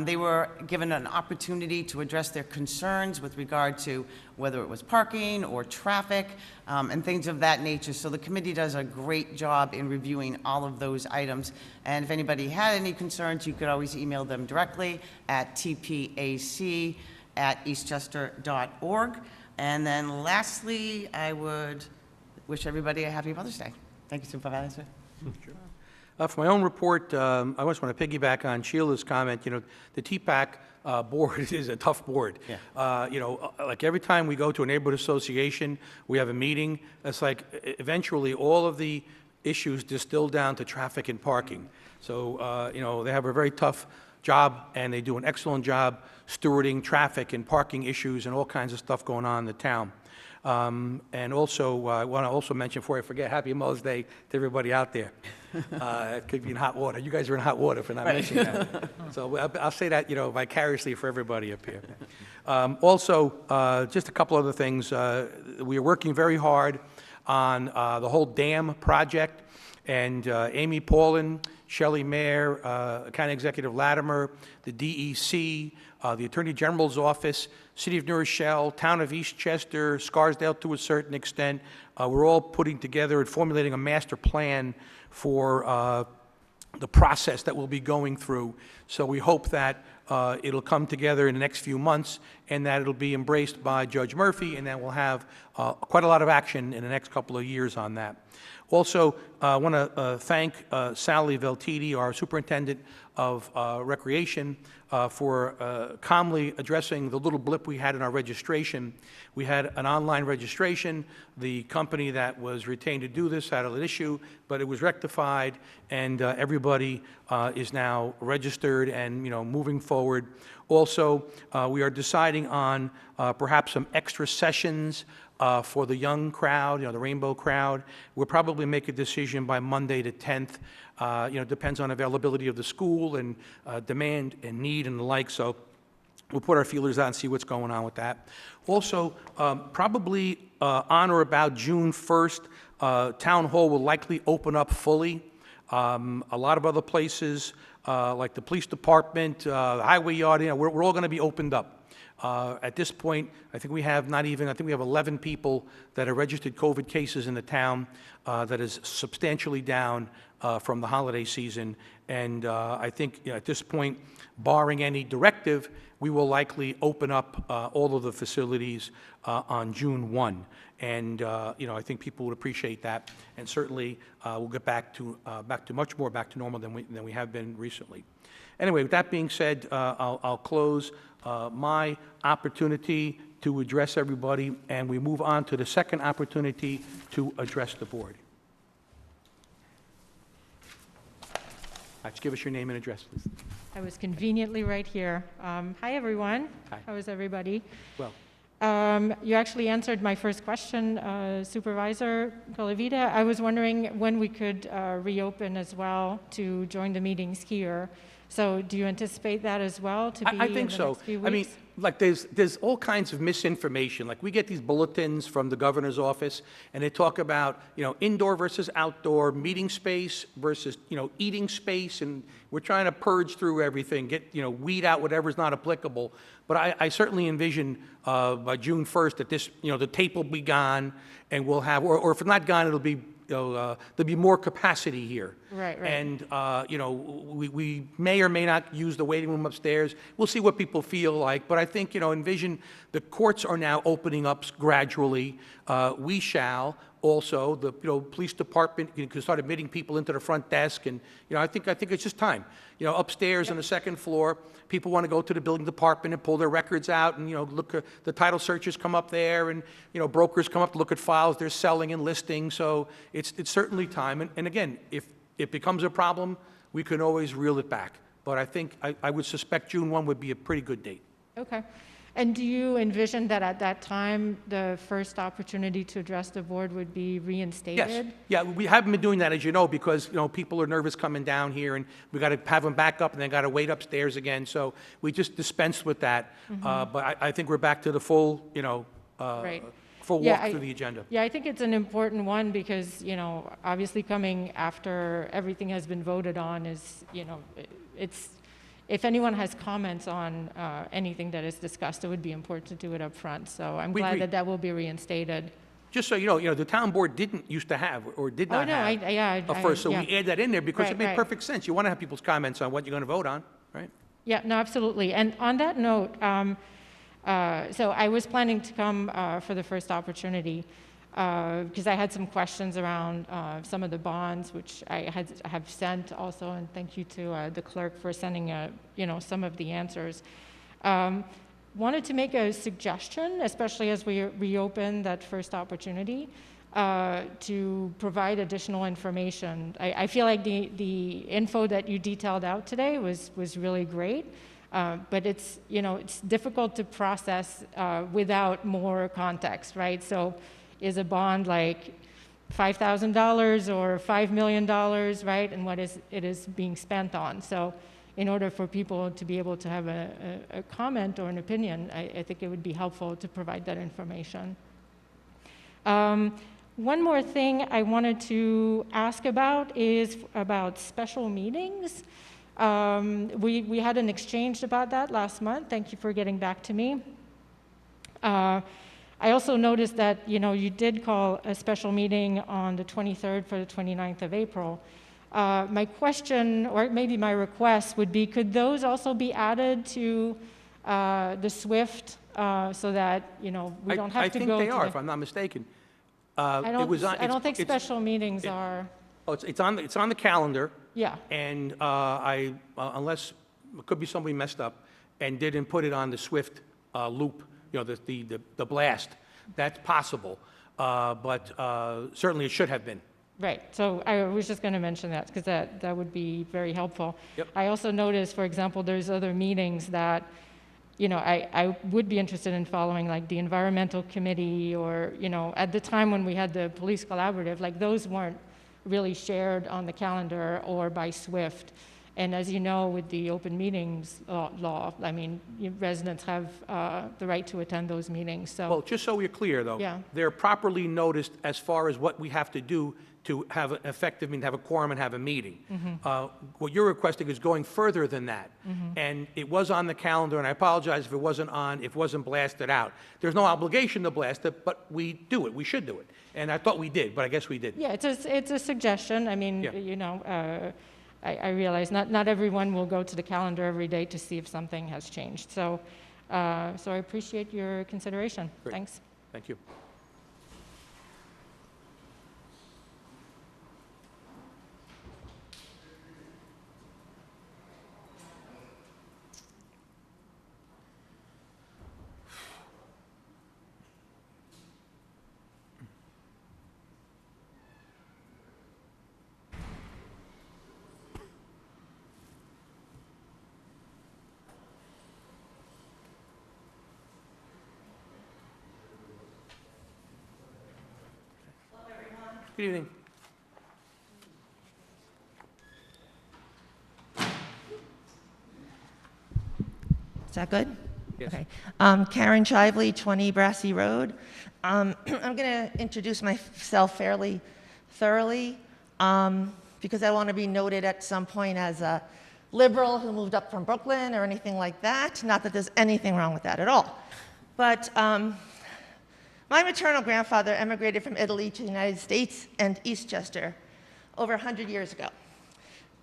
They were given an opportunity to address their concerns with regard to whether it was parking or traffic and things of that nature. So the committee does a great job in reviewing all of those items. And if anybody had any concerns, you could always email them directly at tpac@eastchester.org. And then lastly, I would wish everybody a happy Mother's Day. Thank you, Supervisor. For my own report, I just want to piggyback on Sheila's comment. The TPAC board is a tough board. Yeah. Like every time we go to a neighborhood association, we have a meeting, it's like eventually all of the issues distill down to traffic and parking. So, they have a very tough job, and they do an excellent job stewarding traffic and parking issues and all kinds of stuff going on in the town. And also, I want to also mention, before I forget, Happy Mother's Day to everybody out there. It could be in hot water. You guys are in hot water for not mentioning that. So I'll say that, vicariously for everybody up here. Also, just a couple other things. We are working very hard on the whole dam project, and Amy Paulin, Shelley Mayer, County Executive Latimer, the DEC, the Attorney General's Office, City of New Rochelle, Town of Eastchester, Scarsdale to a certain extent. We're all putting together and formulating a master plan for the process that we'll be going through. So we hope that it'll come together in the next few months and that it'll be embraced by Judge Murphy, and that we'll have quite a lot of action in the next couple of years on that. Also, I want to thank Sally Veltiti, our Superintendent of Recreation, for calmly addressing the little blip we had in our registration. We had an online registration. The company that was retained to do this had an issue, but it was rectified, and everybody is now registered and, moving forward. Also, we are deciding on perhaps some extra sessions for the young crowd, the rainbow crowd. We'll probably make a decision by Monday the 10th. It depends on availability of the school and demand and need and the like. So we'll put our feelers out and see what's going on with that. Also, probably on or about June 1st, Town Hall will likely open up fully. A lot of other places, like the police department, the highway yard, we're all going to be opened up. At this point, I think we have 11 people that are registered COVID cases in the town. That is substantially down from the holiday season. And I think at this point, barring any directive, we will likely open up all of the facilities on June 1. And I think people would appreciate that. And certainly, we'll get back to much more back to normal than we have been recently. Anyway, with that being said, I'll close my opportunity to address everybody, and we move on to the second opportunity to address the board. Just give us your name and address, please. I was conveniently right here. Hi, everyone. Hi. How is everybody? Well, You actually answered my first question, Supervisor Colavita. I was wondering when we could reopen as well to join the meetings here. So do you anticipate that as well to be I think in the so. next few weeks? I mean, like there's all kinds of misinformation. Like we get these bulletins from the governor's office, and they talk about indoor versus outdoor, meeting space versus eating space, and we're trying to purge through everything, get weed out whatever's not applicable. But I certainly envision by June 1st that this the tape will be gone, and we'll have, or if it's not gone, it'll be there'll be more capacity here. Right, right. And, we may or may not use the waiting room upstairs. We'll see what people feel like, but I think, envision the courts are now opening up gradually. We shall also, the, police department can start admitting people into the front desk, and, I think it's just time. Upstairs on the second floor, people want to go to the building department and pull their records out, and, look, the title searchers come up there, and, brokers come up to look at files they're selling and listing, so it's certainly time. And again, if it becomes a problem, we can always reel it back. But I think, I would suspect June 1 would be a pretty good date. Okay. And do you envision that at that time, the first opportunity to address the board would be reinstated? Yes. Yeah, we haven't been doing that, as you know, because, people are nervous coming down here, and we got to have them back up, and then got to wait upstairs again. So we just dispensed with that. But I think we're back to the full, Right. full Yeah, walk through the agenda. Yeah, I think it's an important one because, obviously coming after everything has been voted on is, it's, if anyone has comments on anything that is discussed, it would be important to do it up front. So I'm We glad agree. that that will be reinstated. Just so you know, the town board didn't used to have, or did Oh, not no, have a first, so yeah. we add that in there because Right, it made right. perfect sense. You want to have people's comments on what you're going to vote on, right? Yeah, no, absolutely. And on that note, so I was planning to come for the first opportunity because I had some questions around some of the bonds, which I have sent also, and thank you to the clerk for sending, some of the answers. Wanted to make a suggestion, especially as we reopen that first opportunity, to provide additional information. I feel like the info that you detailed out today was really great. But it's difficult to process without more context, right? So is a bond like $5,000 or $5 million, right? And what it is being spent on. So in order for people to be able to have a comment or an opinion, I think it would be helpful to provide that information. One more thing I wanted to ask about is about special meetings. We had an exchange about that last month. Thank you for getting back to me. I also noticed that, you did call a special meeting on the 23rd for the 29th of April. My question, or maybe my request, would be, could those also be added to the SWIFT so that, we don't have to go to I think they are, if I'm not mistaken. I don't think special meetings are, Oh, it's on the calendar. yeah. And unless, it could be somebody messed up and didn't put it on the SWIFT loop, the blast, that's possible. But certainly it should have been. Right, so I was just going to mention that because that would be very helpful. Yep. I also noticed, for example, there's other meetings that, I would be interested in following, like the Environmental Committee or, at the time when we had the Police Collaborative, like those weren't really shared on the calendar or by SWIFT. And as you know, with the open meetings law, I mean, residents have the right to attend those meetings, so. Well, just so we're clear, though. Yeah. They're properly noticed as far as what we have to do to have an effective, have a quorum and have a meeting. What you're requesting is going further than that. And it was on the calendar, and I apologize if it wasn't blasted out. There's no obligation to blast it, but we do it. We should do it. And I thought we did, but I guess we didn't. Yeah, it's a suggestion. I mean, Yeah. I realize not everyone will go to the calendar every day to see if something has changed. So I appreciate your consideration. Great. Thanks. Thank you. Good evening. Is that good? Yes. Okay. Karen Shively, 20 Brassy Road. I'm going to introduce myself fairly thoroughly because I want to be noted at some point as a liberal who moved up from Brooklyn or anything like that. Not that there's anything wrong with that at all. But My maternal grandfather emigrated from Italy to the United States and Eastchester over 100 years ago.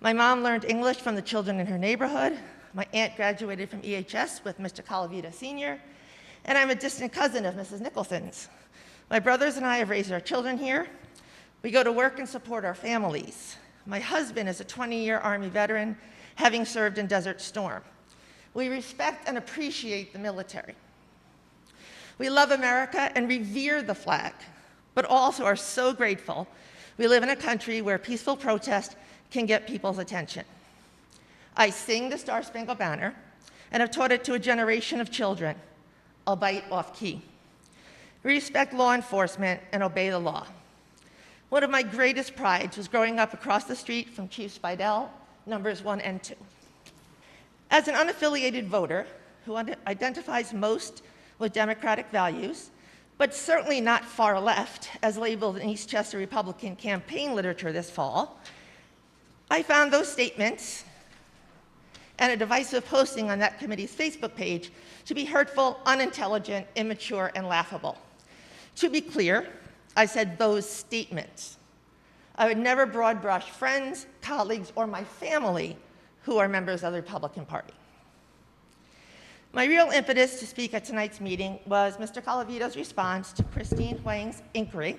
My mom learned English from the children in her neighborhood. My aunt graduated from EHS with Mr. Calavita Sr., and I'm a distant cousin of Mrs. Nicholson's. My brothers and I have raised our children here. We go to work and support our families. My husband is a 20-year Army veteran, having served in Desert Storm. We respect and appreciate the military. We love America and revere the flag, but also are so grateful we live in a country where peaceful protest can get people's attention. I sing the Star-Spangled Banner and have taught it to a generation of children, albeit off-key. We respect law enforcement and obey the law. One of my greatest prides was growing up across the street from Chief Spidell, numbers 1 and 2. As an unaffiliated voter who identifies most with democratic values, but certainly not far left, as labeled in Eastchester Republican campaign literature this fall, I found those statements and a divisive posting on that committee's Facebook page to be hurtful, unintelligent, immature, and laughable. To be clear, I said those statements. I would never broad brush friends, colleagues, or my family who are members of the Republican Party. My real impetus to speak at tonight's meeting was Mr. Calavito's response to Christine Huang's inquiry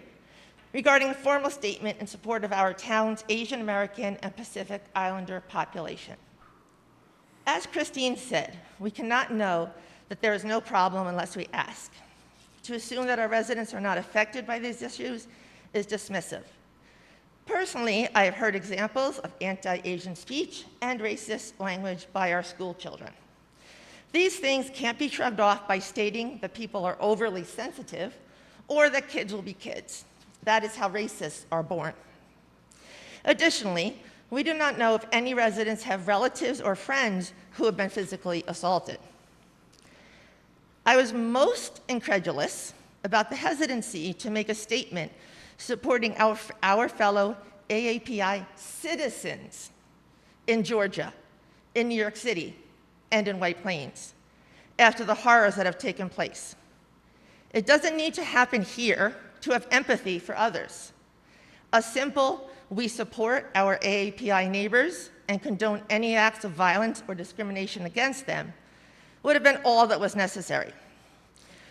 regarding a formal statement in support of our town's Asian American and Pacific Islander population. As Christine said, we cannot know that there is no problem unless we ask. To assume that our residents are not affected by these issues is dismissive. Personally, I have heard examples of anti-Asian speech and racist language by our school children. These things can't be shrugged off by stating that people are overly sensitive or that kids will be kids. That is how racists are born. Additionally, we do not know if any residents have relatives or friends who have been physically assaulted. I was most incredulous about the hesitancy to make a statement supporting our fellow AAPI citizens in Georgia, in New York City, and in White Plains after the horrors that have taken place. It doesn't need to happen here to have empathy for others. A simple, we support our AAPI neighbors and condone any acts of violence or discrimination against them, would have been all that was necessary.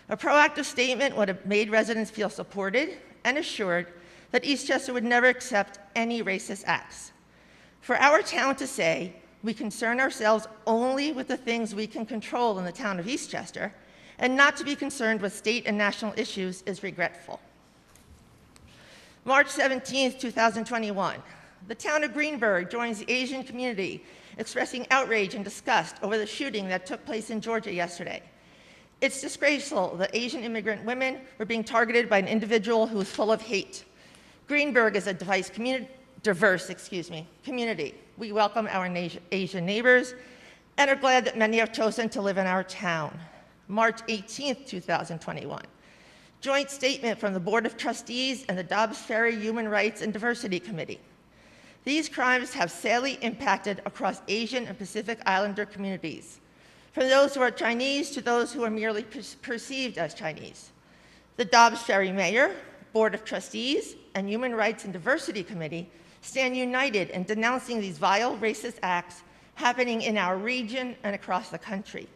A proactive statement would have made residents feel supported and assured that Eastchester would never accept any racist acts. For our town to say, we concern ourselves only with the things we can control in the town of Eastchester, and not to be concerned with state and national issues is regretful. March 17, 2021, the town of Greenburgh joins the Asian community, expressing outrage and disgust over the shooting that took place in Georgia yesterday. It's disgraceful that Asian immigrant women were being targeted by an individual who is full of hate. Greenburgh is a diverse community. We welcome our Asian neighbors and are glad that many have chosen to live in our town. March 18, 2021. Joint statement from the Board of Trustees and the Dobbs Ferry Human Rights and Diversity Committee. These crimes have sadly impacted across Asian and Pacific Islander communities, from those who are Chinese to those who are merely perceived as Chinese. The Dobbs Ferry Mayor, Board of Trustees, and Human Rights and Diversity Committee stand united in denouncing these vile racist acts happening in our region and across the country.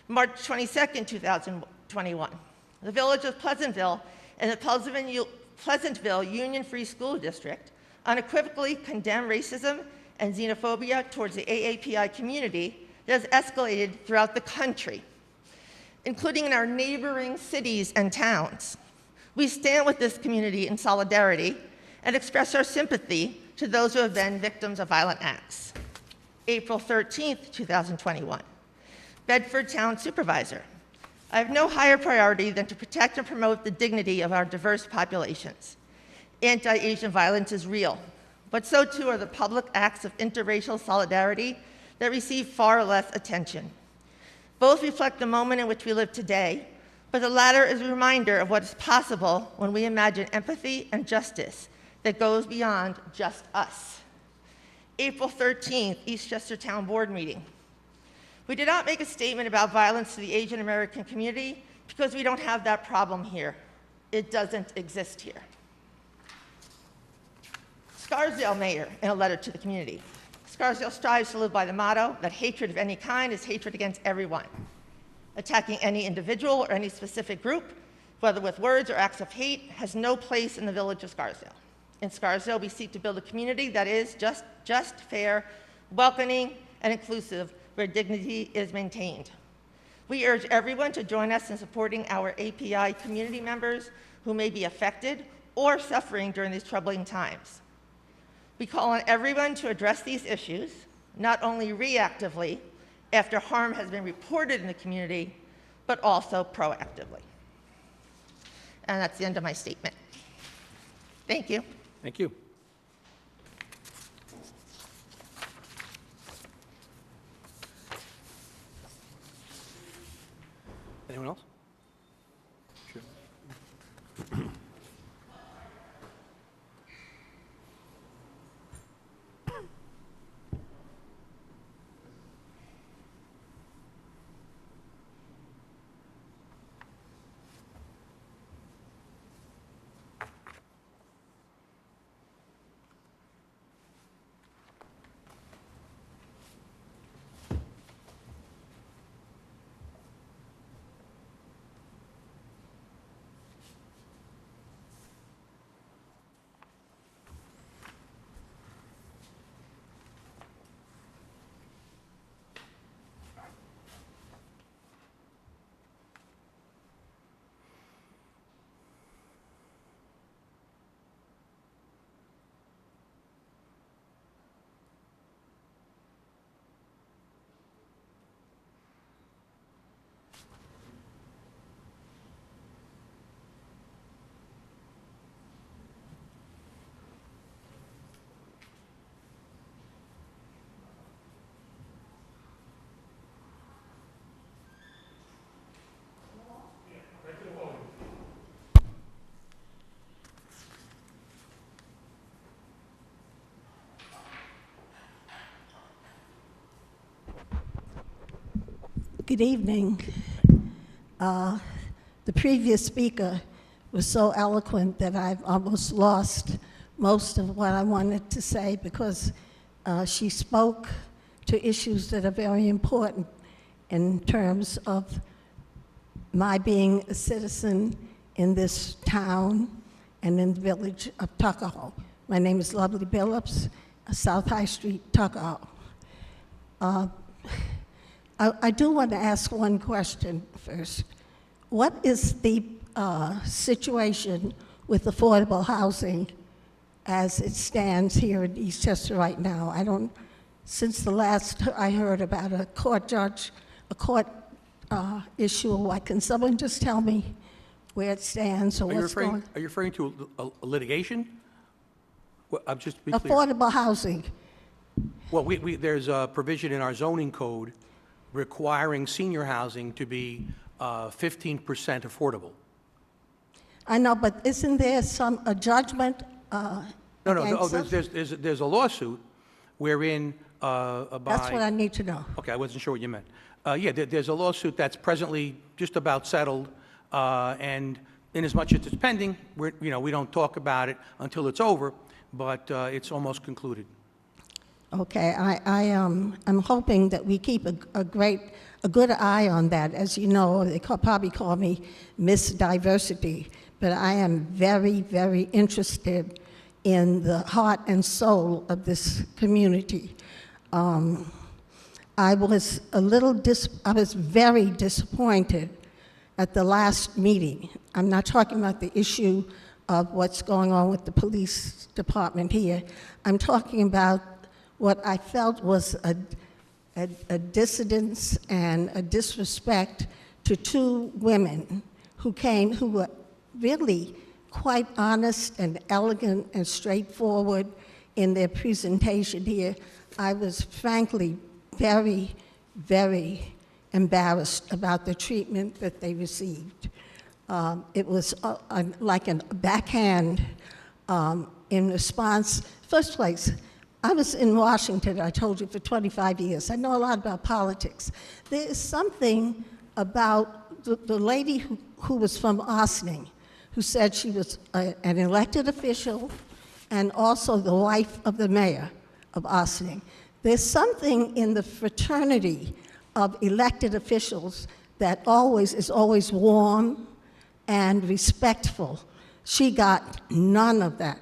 March 22, 2021, the Village of Pleasantville and the Pleasantville Union Free School District unequivocally condemn racism and xenophobia towards the AAPI community that has escalated throughout the country, including in our neighboring cities and towns. We stand with this community in solidarity and express our sympathy to those who have been victims of violent acts. April 13, 2021, Bedford Town Supervisor. I have no higher priority than to protect and promote the dignity of our diverse populations. Anti-Asian violence is real, but so too are the public acts of interracial solidarity that receive far less attention. Both reflect the moment in which we live today, but the latter is a reminder of what is possible when we imagine empathy and justice that goes beyond just us. April 13th, Eastchester Town Board meeting. We did not make a statement about violence to the Asian American community because we don't have that problem here. It doesn't exist here. Scarsdale Mayor, in a letter to the community. Scarsdale strives to live by the motto that hatred of any kind is hatred against everyone. Attacking any individual or any specific group, whether with words or acts of hate, has no place in the village of Scarsdale. In Scarsdale, we seek to build a community that is just, fair, welcoming, and inclusive, where dignity is maintained. We urge everyone to join us in supporting our API community members who may be affected or suffering during these troubling times. We call on everyone to address these issues, not only reactively, after harm has been reported in the community, but also proactively. And that's the end of my statement. Thank you. Thank you. Anyone else? Sure. Good evening. The previous speaker was so eloquent that I've almost lost most of what I wanted to say because she spoke to issues that are very important in terms of my being a citizen in this town and in the village of Tuckahoe. My name is Lovely Billups, South High Street, Tuckahoe. I do want to ask one question first. What is the situation with affordable housing as it stands here in Eastchester right now? Since the last I heard about a court issue, what, can someone just tell me where it stands or what's going on? Are you referring to a litigation? Well, I'm just to be clear. Affordable housing. Well, there's a provision in our zoning code requiring senior housing to be 15% affordable. I know, but isn't there a judgment No, against us? there's a lawsuit wherein That's what I need to know. Okay, I wasn't sure what you meant. Yeah, there's a lawsuit that's presently just about settled, and inasmuch as it's pending, we don't talk about it until it's over, but it's almost concluded. Okay, I'm hoping that we keep a good eye on that. As you know, they probably call me Miss Diversity, but I am very, very interested in the heart and soul of this community. I was very disappointed at the last meeting. I'm not talking about the issue of what's going on with the police department here. I'm talking about what I felt was a dissidence and a disrespect to two women who were really quite honest and elegant and straightforward in their presentation here. I was frankly very, very embarrassed about the treatment that they received. It was like a backhand in response. First place, I was in Washington, I told you, for 25 years. I know a lot about politics. There is something about the lady who was from Ossining, who said she was an elected official and also the wife of the mayor of Ossining. There's something in the fraternity of elected officials that is always warm and respectful. She got none of that.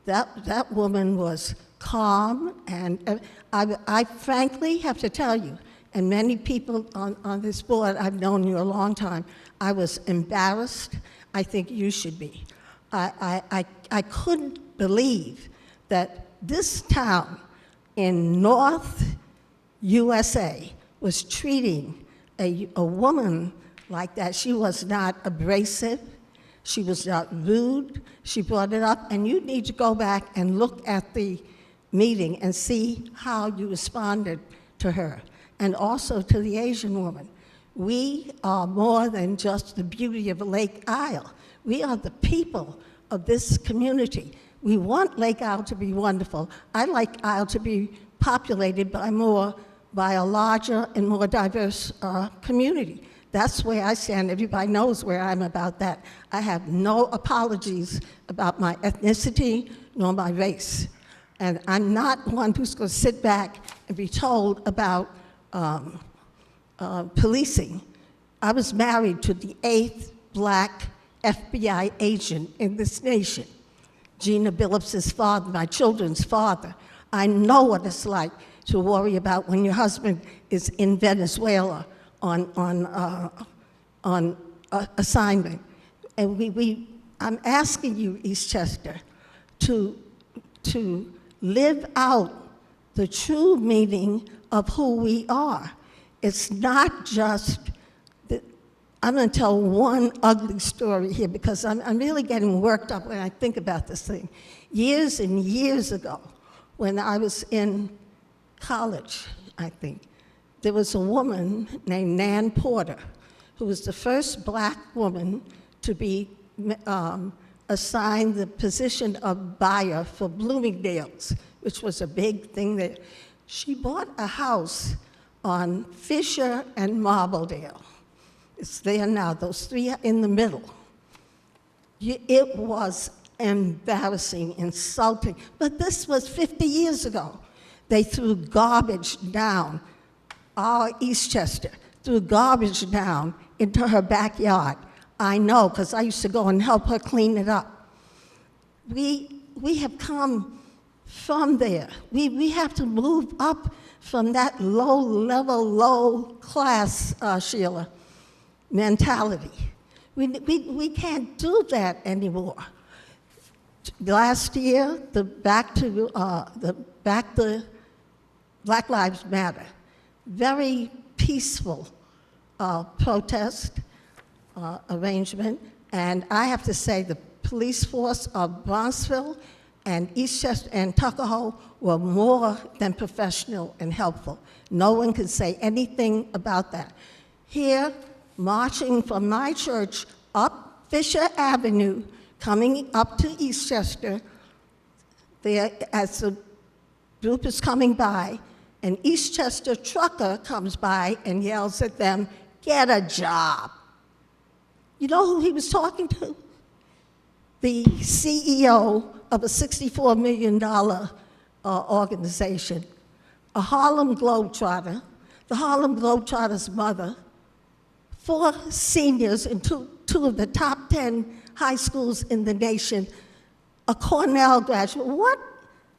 That woman was calm, and I frankly have to tell you, and many people on this board, I've known you a long time, I was embarrassed. I think you should be. I couldn't believe that this town in North USA was treating a woman like that. She was not abrasive. She was not rude. She brought it up, and you need to go back and look at the meeting and see how you responded to her, and also to the Asian woman. We are more than just the beauty of Lake Isle. We are the people of this community. We want Lake Isle to be wonderful. I like Isle to be populated by a larger and more diverse community. That's where I stand. Everybody knows where I'm about that. I have no apologies about my ethnicity nor my race. And I'm not one who's going to sit back and be told about policing. I was married to the 8th black FBI agent in this nation, Gina Billups' father, my children's father. I know what it's like to worry about when your husband is in Venezuela on assignment. And I'm asking you, Eastchester, to live out the true meaning of who we are. It's not just I'm going to tell one ugly story here because I'm really getting worked up when I think about this thing. Years and years ago, when I was in college, I think, there was a woman named Nan Porter, who was the first black woman to be assigned the position of buyer for Bloomingdale's, which was a big thing there. She bought a house on Fisher and Marbledale. It's there now, those three are in the middle. It was embarrassing, insulting, but this was 50 years ago. They threw garbage down, our Eastchester threw garbage down into her backyard. I know, because I used to go and help her clean it up. We have come from there. We have to move up from that low-level, low-class, Sheila, mentality. We can't do that anymore. Last year, the Black Lives Matter, very peaceful protest arrangement, and I have to say the police force of Bronxville and Eastchester and Tuckahoe were more than professional and helpful. No one can say anything about that. Here, marching from my church up Fisher Avenue, coming up to Eastchester, there, as the group is coming by, an Eastchester trucker comes by and yells at them, "Get a job." You know who he was talking to? The CEO of a $64 million organization, a Harlem Globetrotter, the Harlem Globetrotters' mother, 4 seniors in two of the top 10 high schools in the nation, a Cornell graduate.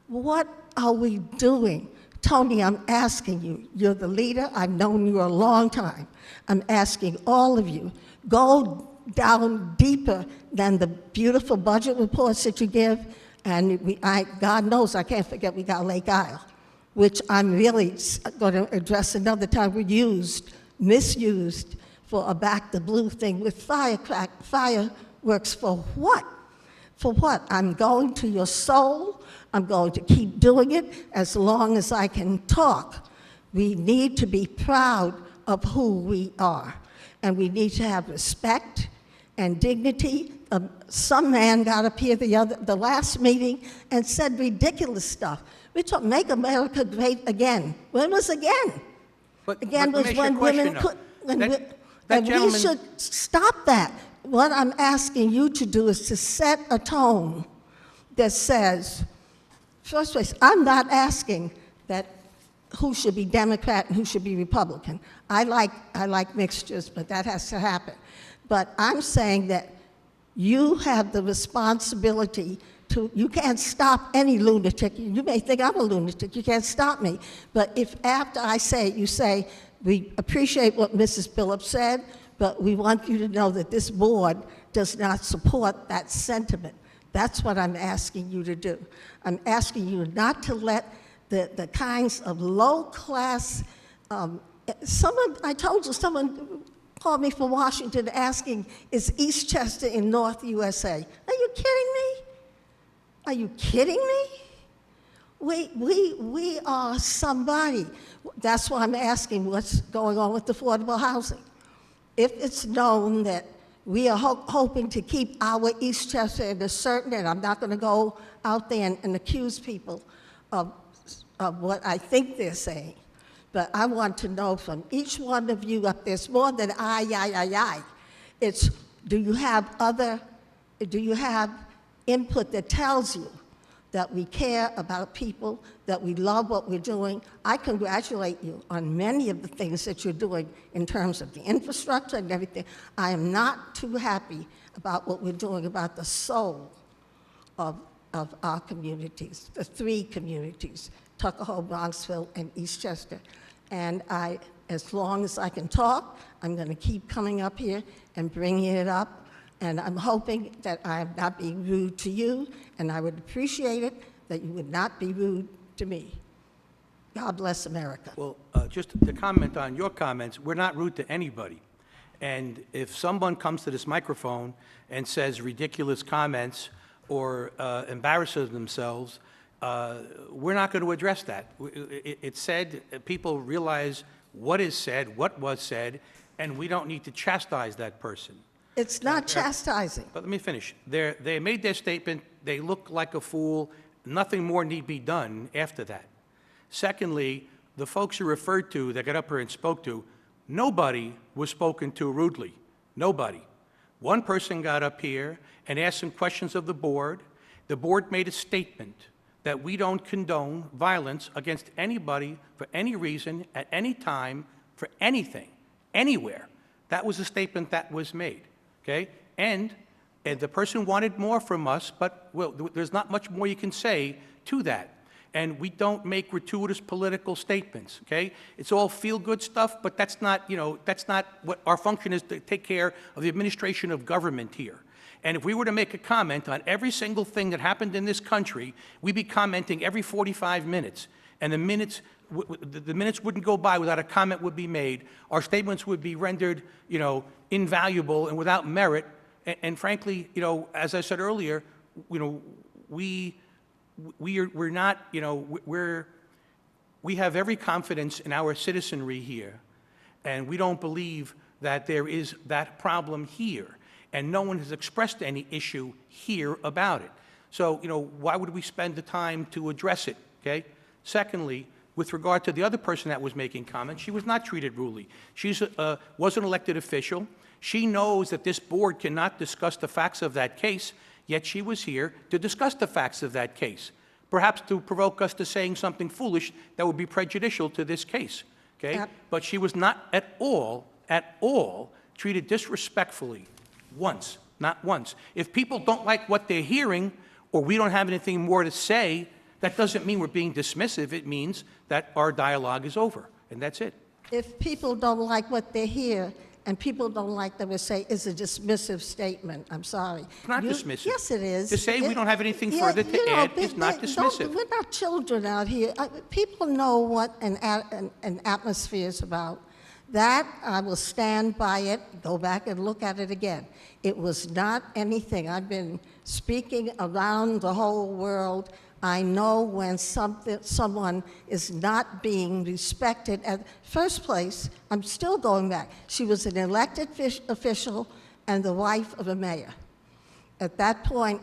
What are we doing? Tony, I'm asking you. You're the leader. I've known you a long time. I'm asking all of you, go down deeper than the beautiful budget reports that you give. And God knows I can't forget we got Lake Isle, which I'm really going to address another time. We misused for a back the blue thing with fireworks for what? For what? I'm going to your soul. I'm going to keep doing it as long as I can talk. We need to be proud of who we are, and we need to have respect and dignity. Some man got up here the last meeting and said ridiculous stuff. We talk, make America great again. When was again? But Again let was me ask you a when women question, could. That And we gentleman- should stop that. What I'm asking you to do is to set a tone that says, first place, I'm not asking that who should be Democrat and who should be Republican. I like mixtures, but that has to happen. But I'm saying that you have the responsibility to, you can't stop any lunatic. You may think I'm a lunatic, you can't stop me. But if after I say it, you say, we appreciate what Mrs. Phillips said, but we want you to know that this board does not support that sentiment. That's what I'm asking you to do. I'm asking you not to let the kinds of low-class, I told you, someone called me from Washington asking, is Eastchester in North USA? Are you kidding me? Are you kidding me? We are somebody. That's why I'm asking what's going on with affordable housing. If it's known that we are hoping to keep our Eastchester in a certain, and I'm not going to go out there and accuse people of what I think they're saying, but I want to know from each one of you up there's more than I. It's, do you have input that tells you that we care about people, that we love what we're doing? I congratulate you on many of the things that you're doing in terms of the infrastructure and everything. I am not too happy about what we're doing about the soul of our communities, the three communities, Tuckahoe, Bronxville, and Eastchester. And as long as I can talk, I'm going to keep coming up here and bringing it up. And I'm hoping that I am not being rude to you, and I would appreciate it that you would not be rude to me. God bless America. Well, just to comment on your comments, we're not rude to anybody. And if someone comes to this microphone and says ridiculous comments or embarrasses themselves, we're not going to address that. It's said, people realize what is said, what was said, and we don't need to chastise that person. It's not chastising. But let me finish. They made their statement. They look like a fool. Nothing more need be done after that. Secondly, the folks you referred to that got up here and spoke to, nobody was spoken to rudely. Nobody. One person got up here and asked some questions of the board. The board made a statement that we don't condone violence against anybody for any reason, at any time, for anything, anywhere. That was a statement that was made. Okay? And the person wanted more from us, but well, there's not much more you can say to that. And we don't make gratuitous political statements, okay? It's all feel-good stuff, but that's not, that's not what our function is, to take care of the administration of government here. And if we were to make a comment on every single thing that happened in this country, we'd be commenting every 45 minutes. And the minutes wouldn't go by without a comment would be made. Our statements would be rendered, invaluable and without merit. And frankly, as I said earlier, we have every confidence in our citizenry here, and we don't believe that there is that problem here. And no one has expressed any issue here about it. So, why would we spend the time to address it, okay? Secondly, with regard to the other person that was making comments, she was not treated rudely. She was an elected official. She knows that this board cannot discuss the facts of that case, yet she was here to discuss the facts of that case, perhaps to provoke us to saying something foolish that would be prejudicial to this case, okay? But she was not at all treated disrespectfully once, not once. If people don't like what they're hearing, or we don't have anything more to say, that doesn't mean we're being dismissive. It means that our dialogue is over, and that's it. If people don't like what they hear, and people don't like them to say it's a dismissive statement, I'm sorry. It's not dismissive. Yes, it is. To say we don't have anything further to add is not dismissive. We're not children out here. People know what an atmosphere is about. That, I will stand by it, go back and look at it again. It was not anything. I've been speaking around the whole world. I know when someone is not being respected. At first place, I'm still going back. She was an elected official and the wife of a mayor. At that point,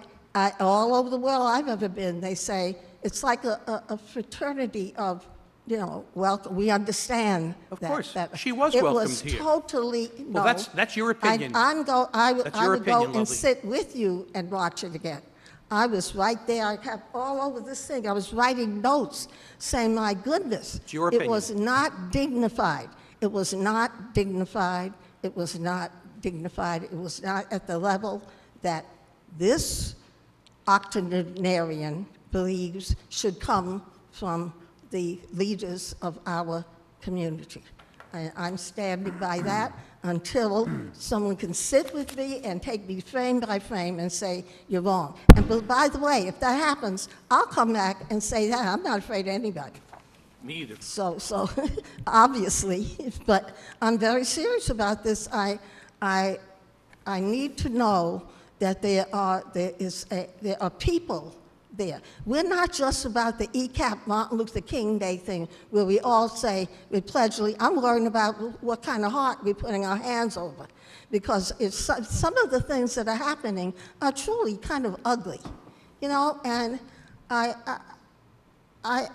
all over the world I've ever been, they say, it's like a fraternity of welcome, we understand Of that. course. that- She was welcomed here. It was totally, no. Well, that's your opinion. I That's your would go opinion, and Lovely. sit with you and watch it again. I was right there, I kept all over this thing, I was writing notes, saying, my goodness. It's your It opinion. was not dignified. It was not dignified. It was not dignified. It was not at the level that this octogenarian believes should come from the leaders of our community. I'm standing by that until someone can sit with me and take me frame by frame and say, you're wrong. And by the way, if that happens, I'll come back and say that. I'm not afraid of anybody. Me either. So obviously, but I'm very serious about this. I need to know that there are people there. We're not just about the ECAP Martin Luther King Day thing where we all say we pledge allegiance. I'm worrying about what kind of heart we're putting our hands over, because some of the things that are happening are truly kind of ugly, and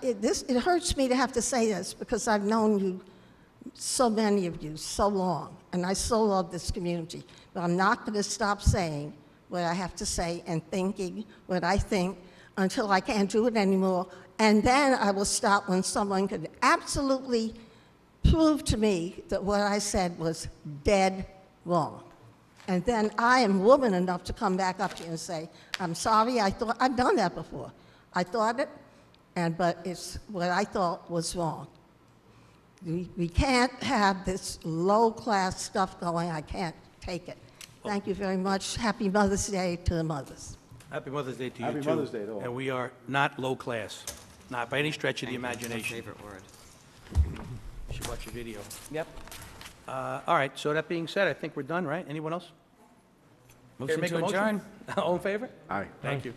it hurts me to have to say this because I've known you, so many of you, so long, and I so love this community. But I'm not going to stop saying what I have to say and thinking what I think until I can't do it anymore. And then I will stop when someone could absolutely prove to me that what I said was dead wrong. And then I am woman enough to come back up to you and say, I'm sorry, I've done that before. I thought it, but it's what I thought was wrong. We can't have this low-class stuff going. I can't take it. Thank you very much. Happy Mother's Day to the mothers. Happy Mother's Day to you, Happy too. Mother's Day to all. And we are not low class, not by any stretch of the imagination. Favorite word. You should watch your video. Yep. All right, so that being said, I think we're done, right? Anyone else? Care Motion make to a adjourn. All in favor? Aye. Thank you.